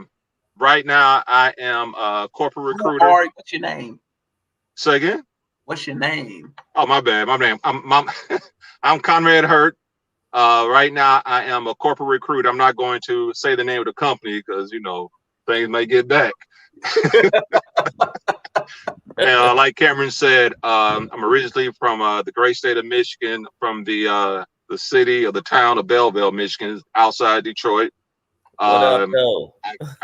right now I am a corporate recruiter. What's your name? Say again? What's your name? Oh, my bad. My name. I'm Camron Hurt. Right now, I am a corporate recruiter. I'm not going to say the name of the company because, you know, things may get back. And like Cameron said, I'm originally from the great state of Michigan, from the city or the town of Belleville, Michigan, outside Detroit. I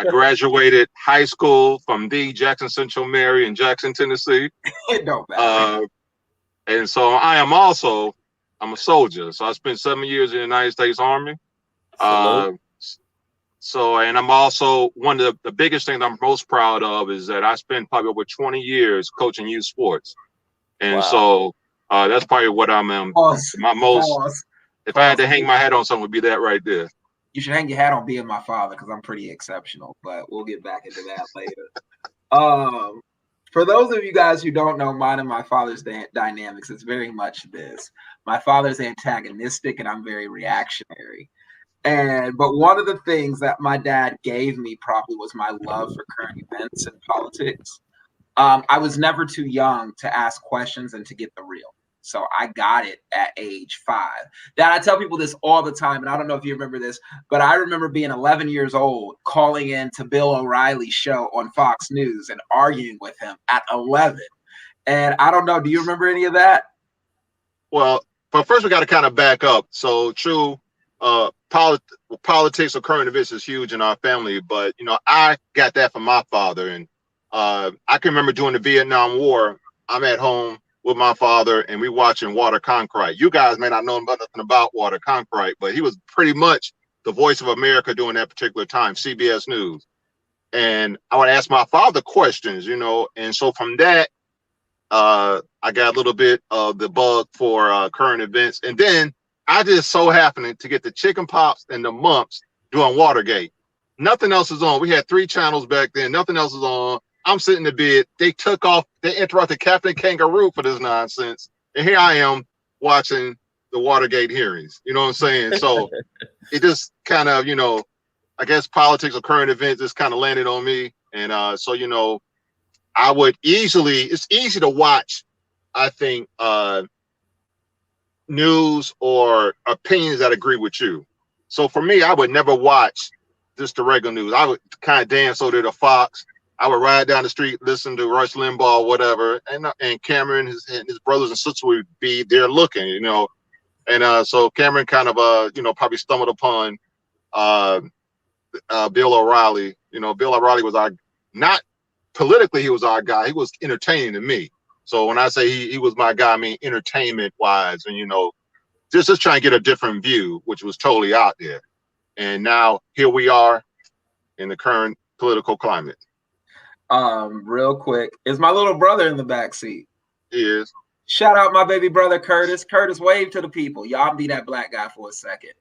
graduated high school from the Jackson Central Mary in Jackson, Tennessee. It don't matter. And so I'm a soldier. So I spent 7 years in the United States Army. And I'm also, one of the biggest things I'm most proud of is that I spent probably over 20 years coaching youth sports. And so that's probably what I'm my most, if I had to hang my hat on something, would be that right there. You should hang your hat on being my father because I'm pretty exceptional, but we'll get back into that later. For those of you guys who don't know mine and my father's dynamics, it's very much this. My father's antagonistic and I'm very reactionary. But one of the things that my dad gave me probably was my love for current events and politics. I was never too young to ask questions and to get the real. So I got it at age 5. Dad, I tell people this all the time, and I don't know if you remember this, but I remember being 11 years old, calling in to Bill O'Reilly's show on Fox News and arguing with him at 11. And I don't know, do you remember any of that? Well, but first we got to kind of back up. So true, politics or current events is huge in our family, but you know, I got that from my father. And I can remember during the Vietnam War, I'm at home with my father and we watching Water Concrete. You guys may not know nothing about Water Concrete, but he was pretty much the voice of America during that particular time, CBS News. And I would ask my father questions, you know, and so from that, I got a little bit of the bug for current events. And then I just so happened to get the chicken pops and the mumps during Watergate. Nothing else is on. We had 3 channels back then. Nothing else is on. I'm sitting in the bed. They took off. They interrupted Captain Kangaroo for this nonsense. And here I am watching the Watergate hearings. You know what I'm saying? So it just kind of, you know, I guess politics or current events just kind of landed on me. And so, you know, I would easily, it's easy to watch, I think, news or opinions that agree with you. So for me, I would never watch just the regular news. I would kind of dance over to Fox. I would ride down the street, listen to Rush Limbaugh, whatever, and Cameron, his brothers and sisters would be there looking, you know. And so Cameron kind of, you know, probably stumbled upon Bill O'Reilly. You know, Bill O'Reilly was not politically, he was our guy. He was entertaining to me. So when I say he was my guy, I mean entertainment-wise, and, you know, just trying to get a different view, which was totally out there. And now here we are in the current political climate. Real quick, is my little brother in the back seat? He is. Shout out my baby brother Curtis. Curtis, wave to the people. Y'all be that black guy for a second.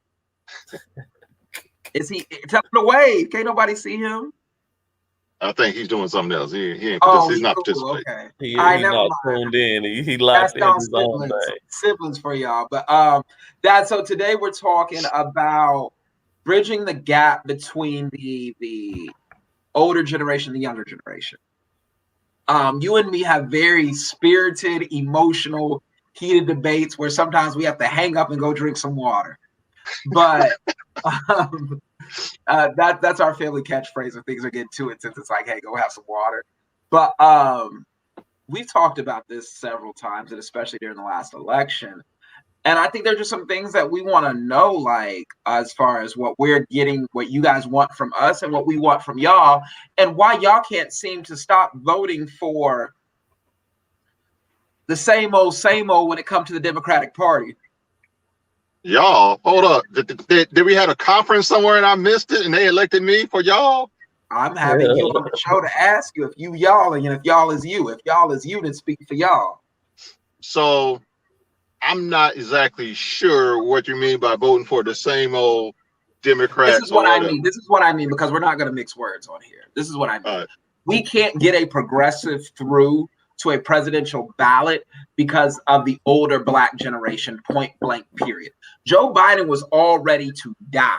Is he? Tell him to wave. Can't nobody see him. I think he's doing something else. He ain't. He's not participating. Okay. He's not tuned in. He locked in his own thing. Siblings for y'all. But so today we're talking about bridging the gap between the older generation and the younger generation. You and me have very spirited, emotional, heated debates where sometimes we have to hang up and go drink some water. But that's our family catchphrase when things are getting too intense. It's like, hey, go have some water. But we've talked about this several times, and especially during the last election. And I think there's just some things that we want to know, like as far as what we're getting, what you guys want from us and what we want from y'all, and why y'all can't seem to stop voting for the same old when it comes to the Democratic Party. Y'all, hold up. Did we have a conference somewhere and I missed it and they elected me for y'all? I'm having you on the show to ask you if you y'all, and if y'all is you. If y'all is you, then speak for y'all. So I'm not exactly sure what you mean by voting for the same old Democrats. This is what I mean. This is what I mean, because we're not going to mix words on here. This is what I mean. We can't get a progressive through to a presidential ballot because of the older black generation, point blank, period. Joe Biden was all ready to die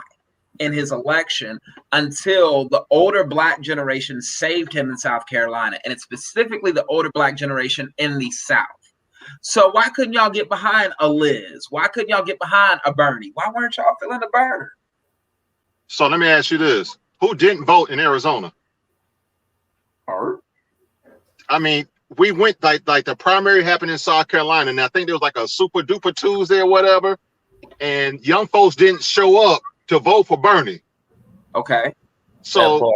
in his election until the older black generation saved him in South Carolina. And it's specifically the older black generation in the South. So why couldn't y'all get behind a Liz? Why couldn't y'all get behind a Bernie? Why weren't y'all feeling the burner? So let me ask you this. Who didn't vote in Arizona? Hurt. I mean, we went like the primary happened in South Carolina, and I think there was like a super duper Tuesday or whatever, and young folks didn't show up to vote for Bernie. Okay. So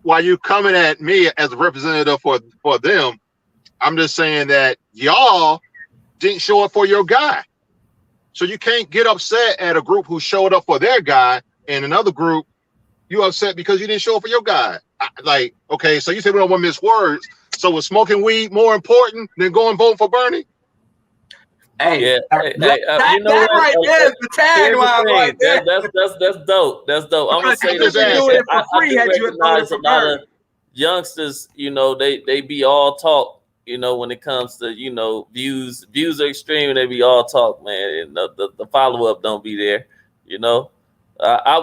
while you coming at me as a representative for them, I'm just saying that y'all didn't show up for your guy. So you can't get upset at a group who showed up for their guy and another group you upset because you didn't show up for your guy. Like, okay, so you said we don't want to miss words. So was smoking weed more important than going vote for Bernie? Hey, Yeah, that, you know that what? right there is the tagline right there. That's dope. That's dope. I'm gonna say Because this. you doing it for I free do had you had voted recognize a for lot Bernie. of youngsters. You know, they be all talk. You know, when it comes to views are extreme and they be all talk, man. And the follow up don't be there. You know, I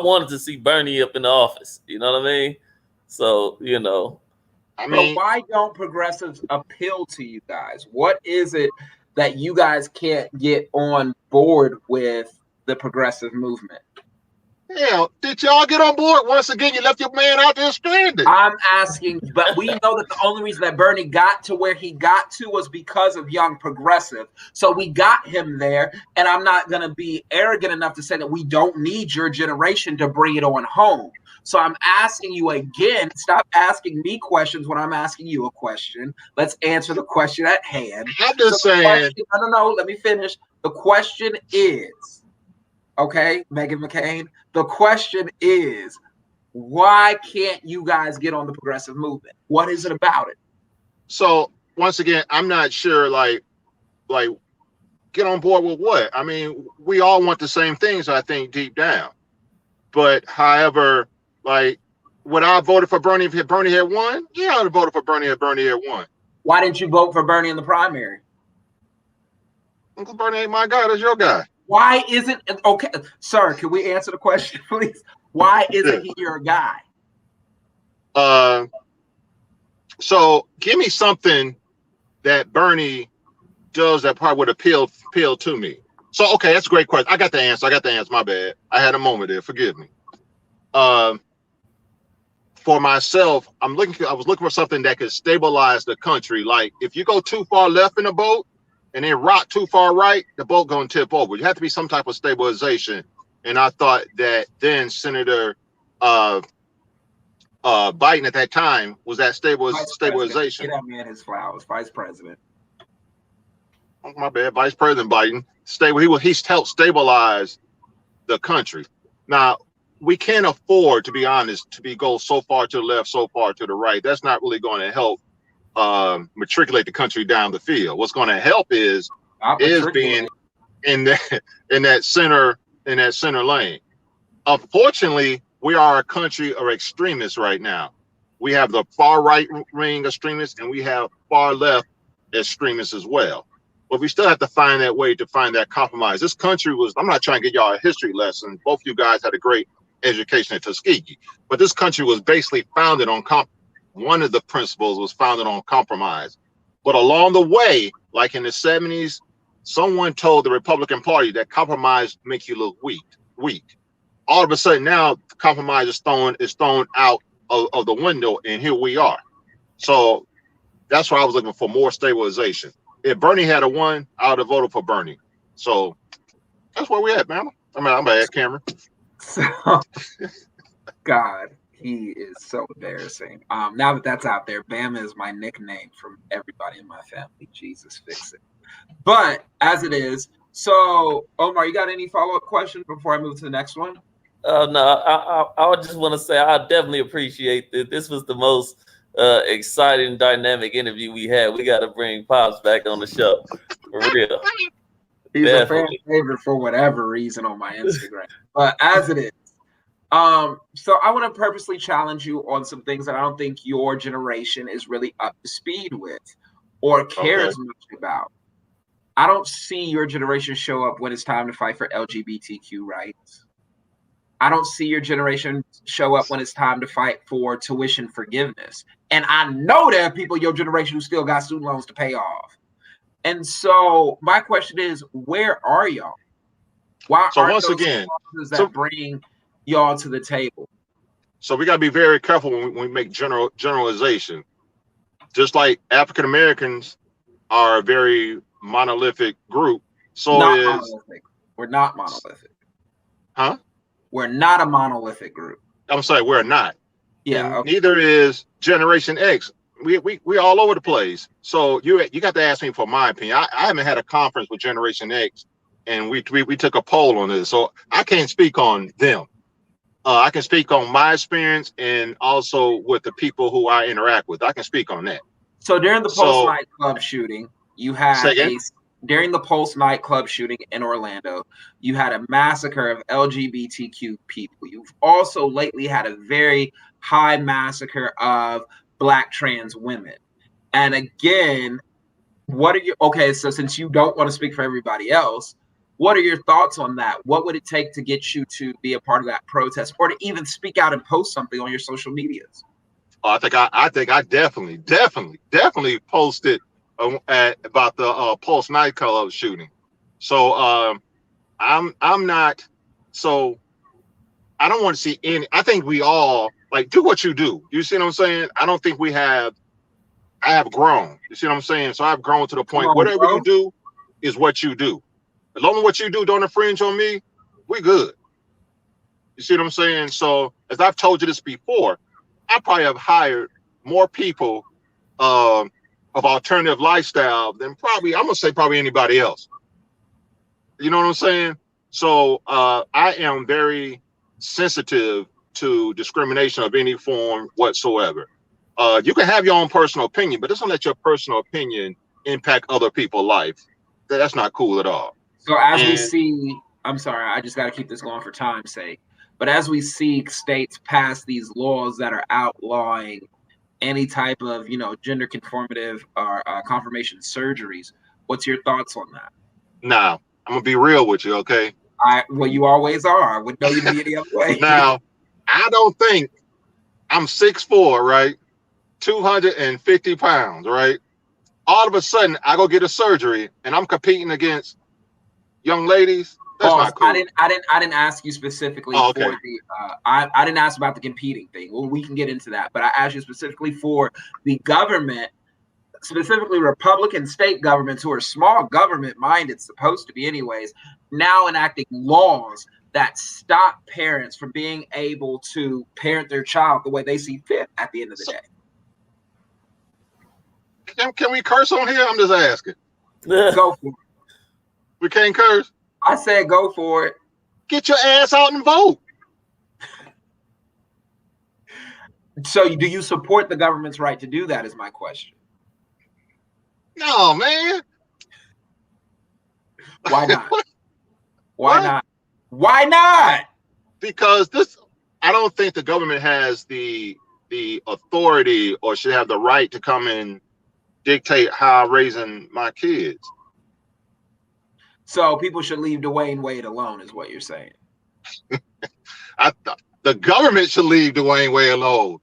wanted to see Bernie up in the office. You know what I mean? So I mean, why don't progressives appeal to you guys? What is it that you guys can't get on board with the progressive movement? Yeah, did y'all get on board? Once again, you left your man out there stranded. I'm asking, but we know that the only reason that Bernie got to where he got to was because of Young Progressive. So we got him there, and I'm not going to be arrogant enough to say that we don't need your generation to bring it on home. So I'm asking you again, stop asking me questions when I'm asking you a question. Let's answer the question at hand. I'm just saying. No, let me finish. The question is, okay, Meghan McCain, the question is, why can't you guys get on the progressive movement? What is it about it? So once again, I'm not sure, like get on board with what? I mean, we all want the same things, I think, deep down. But however, like, would I have voted for Bernie if Bernie had won? Yeah, I would have voted for Bernie if Bernie had won. Why didn't you vote for Bernie in the primary? Uncle Bernie ain't my guy, that's your guy. Why isn't okay, sir? Can we answer the question, please? Why isn't he your guy? So give me something that Bernie does that probably would appeal to me. So okay, that's a great question. I got the answer. My bad. I had a moment there. Forgive me. For myself, I was looking for something that could stabilize the country. Like if you go too far left in the boat and then rock too far right, the boat gonna tip over. You have to be some type of stabilization. And I thought that then Senator Biden at that time was that stabilization. Get that man his flowers, Vice President. Oh, my bad, Vice President Biden. He's helped stabilize the country. Now we can't afford, to be honest, to go so far to the left, so far to the right. That's not really going to help matriculate the country down the field. What's going to help is being in that center lane. Unfortunately, we are a country of extremists right now. We have the far right wing extremists and we have far left extremists as well. But we still have to find that way to find that compromise. This country I'm not trying to get y'all a history lesson. Both of you guys had a great education at Tuskegee, but this country was basically founded on one of the principles was founded on compromise. But along the way, like in the 70s, someone told the Republican Party that compromise make you look weak. All of a sudden now compromise is thrown out of the window, and here we are. So that's why I was looking for more stabilization. If Bernie had won, I would have voted for Bernie. So that's where we're at, man. I'm at Cameron. So, God, he is so embarrassing. Now that that's out there, Bama is my nickname from everybody in my family. Jesus, fix it. But as it is, so Omar, you got any follow-up questions before I move to the next one? No, I just want to say I definitely appreciate this. This was the most exciting, dynamic interview we had. We got to bring Pops back on the show for real. He's a fan favorite for whatever reason on my Instagram. But as it is, so I want to purposely challenge you on some things that I don't think your generation is really up to speed with or cares much about. I don't see your generation show up when it's time to fight for LGBTQ rights. I don't see your generation show up when it's time to fight for tuition forgiveness. And I know there are people in your generation who still got student loans to pay off. And so my question is, where are y'all? Why aren't those causes that bring y'all to the table? So we got to be very careful when we make generalization. Just like African Americans are a very monolithic group, monolithic. We're not monolithic. Huh? We're not a monolithic group. I'm sorry, we're not. Yeah. Okay. Neither is Generation X. We all over the place. So you got to ask me for my opinion. I haven't had a conference with Generation X, and we took a poll on this, so I can't speak on them. I can speak on my experience and also with the people who I interact with. I can speak on that. So during the Post nightclub shooting, you had during the Pulse nightclub shooting in Orlando, you had a massacre of LGBTQ people. You've also lately had a very high massacre of Black trans women. And again, what are your, okay, so since you don't want to speak for everybody else, what are your thoughts on that? What would it take to get you to be a part of that protest, or to even speak out and post something on your social medias? I think I definitely posted about the Pulse nightclub shooting. So I'm not, so I don't want to see any. I think we all like do what you do. You see what I'm saying? I don't think I have grown. You see what I'm saying? So I've grown to the point, whatever you do is what you do. As long as what you do don't infringe on me, we good. You see what I'm saying? So as I've told you this before, I probably have hired more people of alternative lifestyle than probably, I'm gonna say probably anybody else. You know what I'm saying? So I am very sensitive to discrimination of any form whatsoever. You can have your own personal opinion, but don't let your personal opinion impact other people's life. That's not cool at all. So as we see, I'm sorry, I just got to keep this going for time's sake. But as we see states pass these laws that are outlawing any type of, gender conformative or confirmation surgeries, what's your thoughts on that? Now, I'm gonna be real with you, okay? Well, you always are. I wouldn't know you'd be any other way. Now, I don't think I'm 6'4", right? 250 pounds, right? All of a sudden, I go get a surgery and I'm competing against young ladies. That's not cool. I didn't ask you specifically for the. I didn't ask about the competing thing. Well, we can get into that, but I asked you specifically for the government, specifically Republican state governments who are small government minded, supposed to be anyways, now enacting laws that stop parents from being able to parent their child the way they see fit at the end of the day. Can we curse on here? I'm just asking. Go for it. We can't curse? I said go for it. Get your ass out and vote. So do you support the government's right to do that is my question. No, man. Why not? Why not? Why not? Because I don't think the government has the authority or should have the right to come and dictate how I'm raising my kids. So people should leave Dwayne Wade alone, is what you're saying. The government should leave Dwayne Wade alone.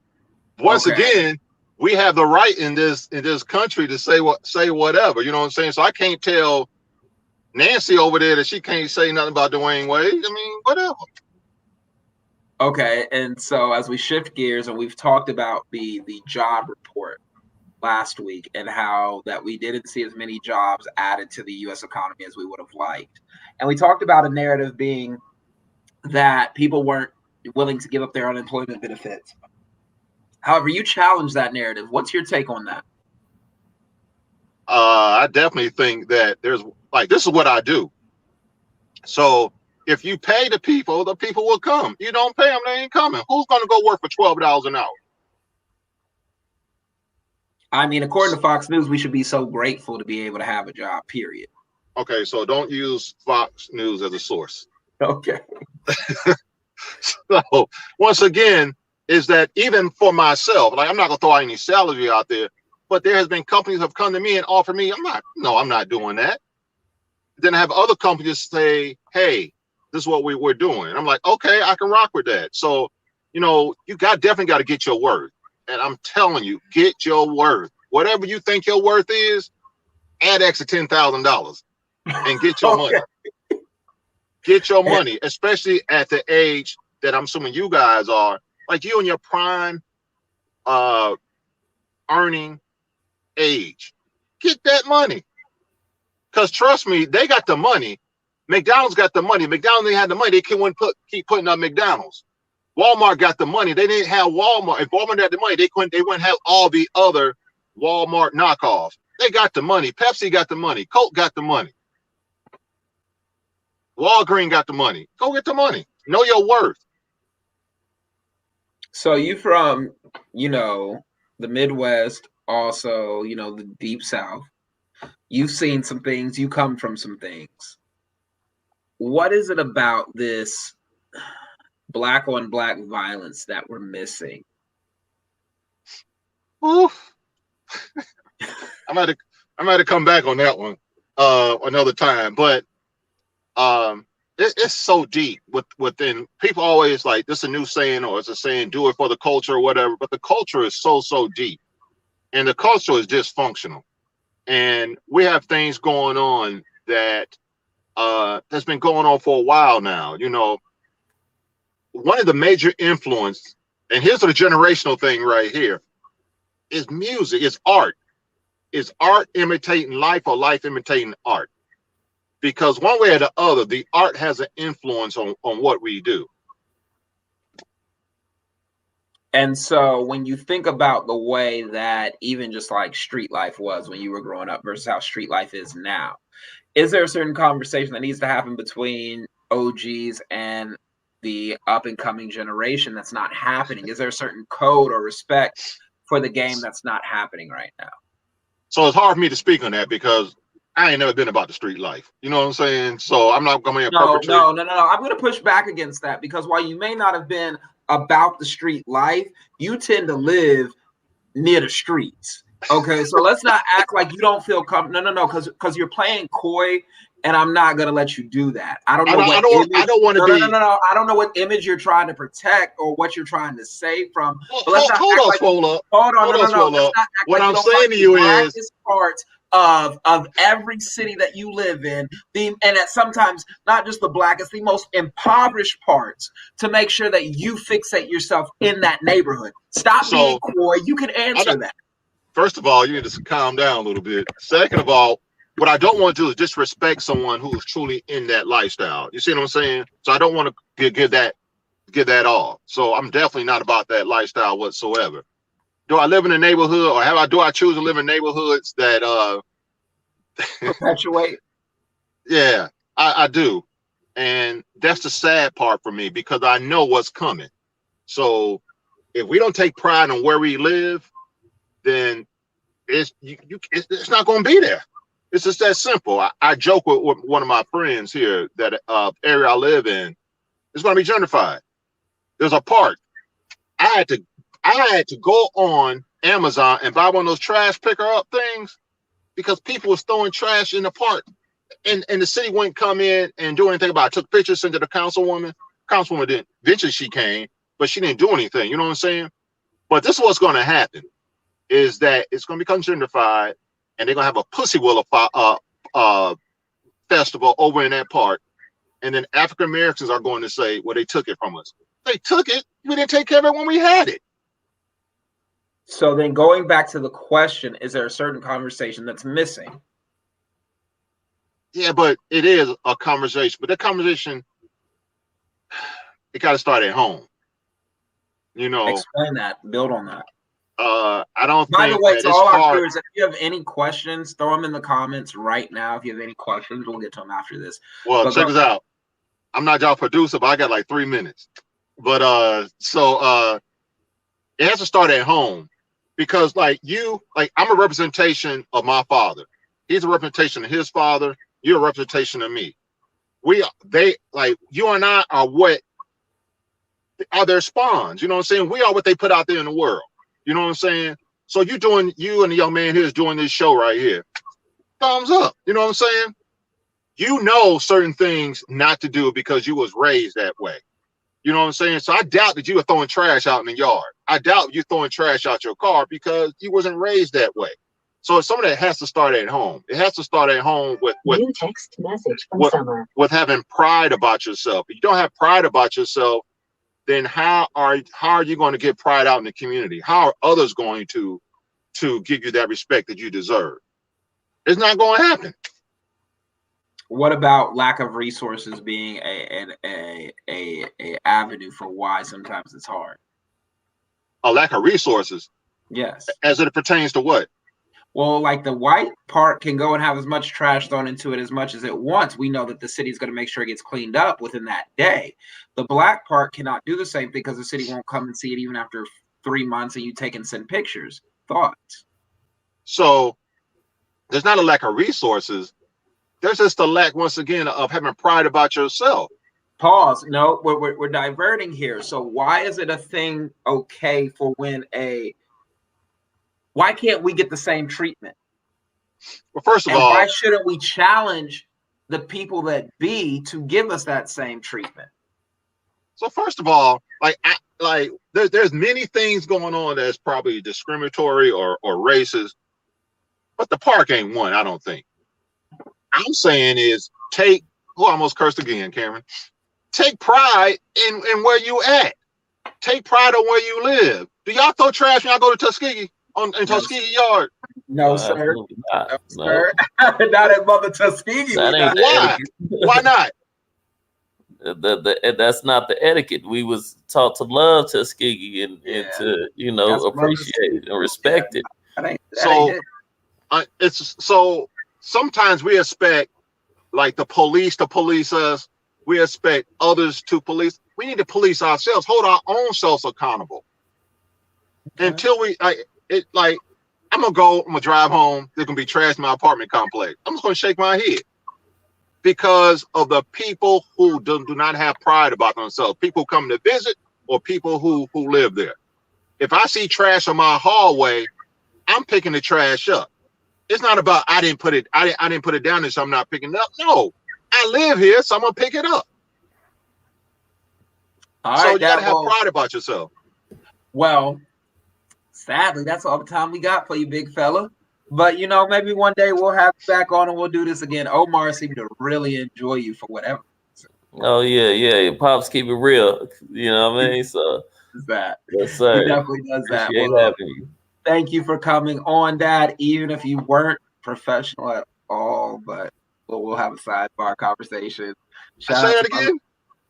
Once again, we have the right in this country to say whatever. You know what I'm saying? So I can't tell Nancy over there that she can't say nothing about Dwayne Wade. I mean, whatever. Okay, and so as we shift gears, and we've talked about the job report last week and how that we didn't see as many jobs added to the U.S. economy as we would have liked. And we talked about a narrative being that people weren't willing to give up their unemployment benefits. However, you challenge that narrative. What's your take on that? I definitely think that there's this is what I do. So if you pay the people will come. You don't pay them, they ain't coming. Who's going to go work for $12 an hour? I mean, according to Fox News, we should be so grateful to be able to have a job, period. Okay, so don't use Fox News as a source. Okay. So once again, is that even for myself, I'm not gonna throw any salary out there, but there has been companies have come to me and offer me, I'm not doing that. Then I have other companies say, hey, this is what we're doing. I'm like, okay, I can rock with that. So, you definitely got to get your worth. And I'm telling you, get your worth. Whatever you think your worth is, add extra $10,000 and get your money. Get your money, especially at the age that I'm assuming you guys are, like you in your prime earning age. Get that money. Because trust me, they got the money. McDonald's got the money. McDonald's didn't have the money. They keep putting up McDonald's. Walmart got the money. They didn't have Walmart. If Walmart had the money, they wouldn't have all the other Walmart knockoffs. They got the money. Pepsi got the money. Coke got the money. Walgreens got the money. Go get the money. Know your worth. So you from, the Midwest, also, the Deep South. You've seen some things. You come from some things. What is it about this black on black violence that we're missing? Oof. I'm going to come back on that one another time, but it's so deep within people. Always like this is a new saying, or it's a saying, do it for the culture or whatever, but the culture is so deep, and the culture is dysfunctional, and we have things going on that that's been going on for a while now. You know, one of the major influence, and here's the generational thing right here, is music, is art. Is art imitating life or life imitating art? Because one way or the other, the art has an influence on what we do. And so when you think about the way that even just like street life was when you were growing up versus how street life is now, is there a certain conversation that needs to happen between OGs and the up and coming generation that's not happening? Is there a certain code or respect for the game that's not happening right now? So it's hard for me to speak on that because I ain't never been about the street life. You know what I'm saying? So I'm not going to perpetrate. No. I'm going to push back against that because while you may not have been about the street life, you tend to live near the streets. Okay, so let's not act like you don't feel comfortable. No, because you're playing coy, and I'm not gonna let you do that. I don't know what image. I don't want to be. No. I don't know what image you're trying to protect or what you're trying to save from. But let's not act like. Hold on. No. What I'm saying to you is parts of every city that you live in, and that sometimes not just the blackest, the most impoverished parts, to make sure that you fixate yourself in that neighborhood. Stop being coy. You can answer that. First of all, you need to calm down a little bit. Second of all, what I don't want to do is disrespect someone who is truly in that lifestyle. You see what I'm saying? So I don't want to give that off. So I'm definitely not about that lifestyle whatsoever. Do I live in a neighborhood, or do I choose to live in neighborhoods that perpetuate? Yeah, I do. And that's the sad part for me because I know what's coming. So if we don't take pride in where we live, then it's not going to be there. It's just that simple. I joke with one of my friends here that area I live in is going to be gentrified. There's a park. I had to go on Amazon and buy one of those trash picker up things because people was throwing trash in the park, and the city wouldn't come in and do anything about it. I took pictures, sent to the councilwoman. Councilwoman didn't. Eventually she came, but she didn't do anything. You know what I'm saying? But this is what's going to happen. Is that it's going to become gentrified, and they're going to have a pussy willow festival over in that park, and then African Americans are going to say, well, they took it from us. They took it. We didn't take care of it when we had it. So then going back to the question, is there a certain conversation that's missing? Yeah, but it is a conversation. But that conversation, it got to start at home. You know. Explain that. Build on that. I don't By think the way, that to it's all our hard. viewers, if you have any questions, throw them in the comments right now. If you have any questions, we'll get to them after this. Well, check this out. I'm not y'all producer, but I got like 3 minutes. But it has to start at home because I'm a representation of my father. He's a representation of his father. You're a representation of me. You and I are what are their spawns. You know what I'm saying? We are what they put out there in the world. You know what I'm saying? So you and the young man here is doing this show right here. Thumbs up. You know what I'm saying? You know certain things not to do because you was raised that way. You know what I'm saying? So I doubt that you were throwing trash out in the yard. I doubt you throwing trash out your car because you wasn't raised that way. So some of that has to start at home. It has to start at home with new text message from Summer. With having pride about yourself. If you don't have pride about yourself, then how are you going to get pride out in the community? How are others going to give you that respect that you deserve? It's not going to happen. What about lack of resources being a avenue for why sometimes it's hard? A lack of resources? Yes. As it pertains to what? Well, like the white part can go and have as much trash thrown into it as much as it wants. We know that the city is going to make sure it gets cleaned up within that day. The black part cannot do the same thing because the city won't come and see it even after 3 months and you take and send pictures. Thoughts? So there's not a lack of resources. There's just a lack, once again, of having pride about yourself. Pause. No, we're diverting here. So why is it a thing okay for why can't we get the same treatment? Well, first of and all, why shouldn't we challenge the people that be to give us that same treatment? So first of all, there's many things going on that's probably discriminatory or racist, but the park ain't one, I don't think. I'm saying is I almost cursed again, Cameron. Take pride in where you at. Take pride on where you live. Do y'all throw trash when y'all go to Tuskegee in Tuskegee Yard? No, sir. Not. No, sir. Not at Mother Tuskegee. Why? Why not? That's not the etiquette. We was taught to love Tuskegee and to appreciate and respect it. So sometimes we expect like the police to police us. We expect others to police. We need to police ourselves, hold our own selves accountable. Until I'm gonna drive home. There's gonna be trash in my apartment complex. I'm just gonna shake my head because of the people who do not have pride about themselves. People come to visit or people who live there. If I see trash in my hallway, I'm picking the trash up. It's not about I didn't put it down there, so I'm not picking it up. No, I live here, so I'm gonna pick it up. So you gotta have pride about yourself. Well, sadly, that's all the time we got for you, big fella. But maybe one day we'll have you back on and we'll do this again. Omar seemed to really enjoy you for whatever. Oh yeah. Pops keep it real. You know what I mean? So that. Yes, sir. He definitely does that. Appreciate having you. Thank you for coming on, Dad, even if you weren't professional at all, but we'll have a sidebar conversation. Say that again?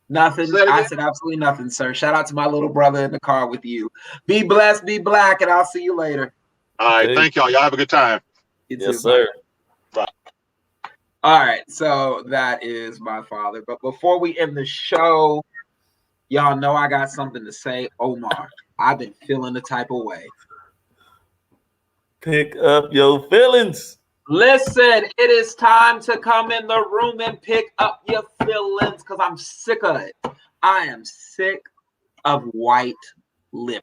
Nothing. I said absolutely nothing, sir. Shout out to my little brother in the car with you. Be blessed, be black, and I'll see you later. All right. Thank y'all. Y'all have a good time. You yes, too, sir. Bye. All right. So that is my father. But before we end the show, y'all know I got something to say. Omar, I've been feeling the type of way. Pick up your feelings. Listen, it is time to come in the room and pick up your feelings because I'm sick of it. I am sick of white liberals.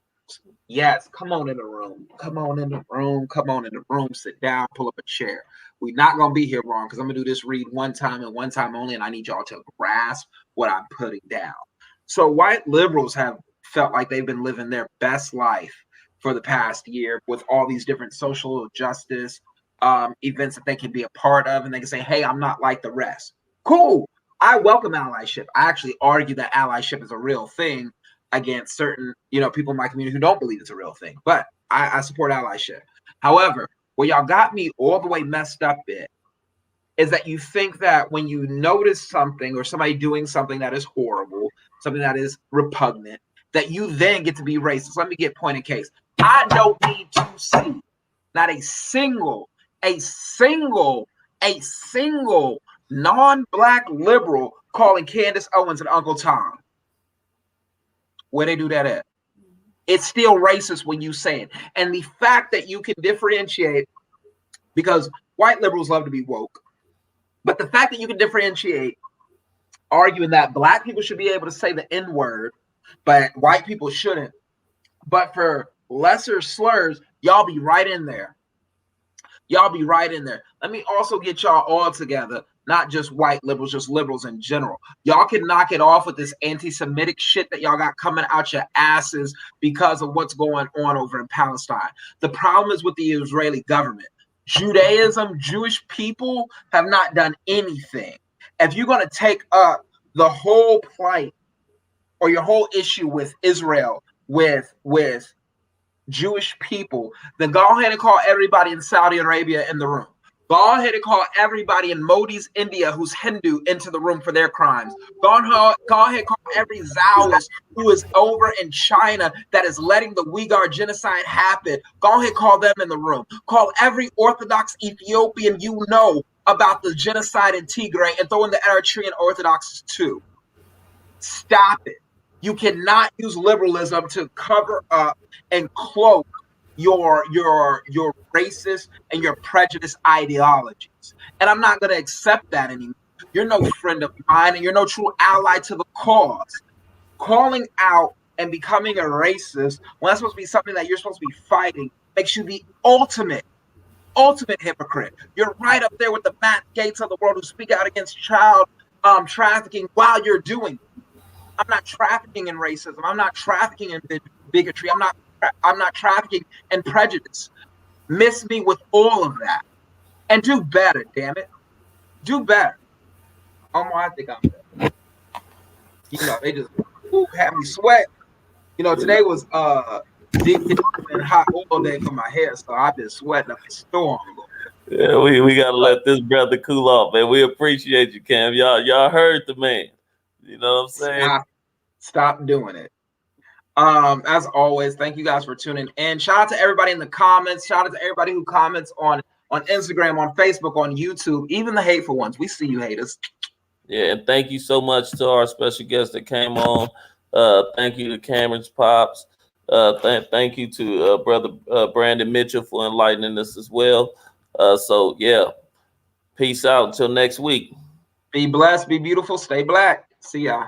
Yes, come on in the room. Come on in the room. Come on in the room. Sit down. Pull up a chair. We're not going to be here long because I'm going to do this read one time and one time only, and I need y'all to grasp what I'm putting down. So white liberals have felt like they've been living their best life for the past year with all these different social justice events that they can be a part of, and they can say, hey, I'm not like the rest. Cool. I welcome allyship. I actually argue that allyship is a real thing against certain, people in my community who don't believe it's a real thing, but I support allyship. However, where y'all got me all the way messed up is that you think that when you notice something or somebody doing something that is horrible, something that is repugnant, that you then get to be racist. Let me get point in case. I don't need to see not a single non-black liberal calling Candace Owens and Uncle Tom. Where they do that at? It's still racist when you say it. And the fact that you can differentiate, because white liberals love to be woke, but the fact that you can differentiate arguing that black people should be able to say the N-word, but white people shouldn't. But for lesser slurs, y'all be right in there. Y'all be right in there. Let me also get y'all all together, not just white liberals, just liberals in general. Y'all can knock it off with this anti-Semitic shit that y'all got coming out your asses because of what's going on over in Palestine. The problem is with the Israeli government. Judaism, Jewish people have not done anything. If you're going to take up the whole plight or your whole issue with Israel, with Jewish people, then go ahead and call everybody in Saudi Arabia in the room. Go ahead and call everybody in Modi's India who's Hindu into the room for their crimes. Go ahead and call every Zionist who is over in China that is letting the Uyghur genocide happen. Go ahead and call them in the room. Call every Orthodox Ethiopian you know about the genocide in Tigray and throw in the Eritrean Orthodox too. Stop it. You cannot use liberalism to cover up and cloak your racist and your prejudice ideologies. And I'm not going to accept that anymore. You're no friend of mine, and you're no true ally to the cause. Calling out and becoming a racist, when that's supposed to be something that you're supposed to be fighting, makes you the ultimate hypocrite. You're right up there with the Matt Gaetz of the world who speak out against child trafficking while you're doing it. I'm not trafficking in racism. I'm not trafficking in bigotry. I'm not trafficking in prejudice. Miss me with all of that. And do better, damn it. Do better. I think I'm better. You know, they just have me sweat. You know, today was deep and hot oil day for my hair, so I've been sweating up a storm. Yeah, we gotta let this brother cool off, man. We appreciate you, Cam. Y'all heard the man. You know what I'm saying? Stop doing it. As always, thank you guys for tuning in. Shout out to everybody in the comments. Shout out to everybody who comments on Instagram, on Facebook, on YouTube, even the hateful ones. We see you, haters. Yeah, and thank you so much to our special guest that came on. Thank you to Cameron's Pops. Thank you to brother Brandon Mitchell for enlightening us as well. So yeah, peace out until next week. Be blessed, be beautiful, stay black. See ya.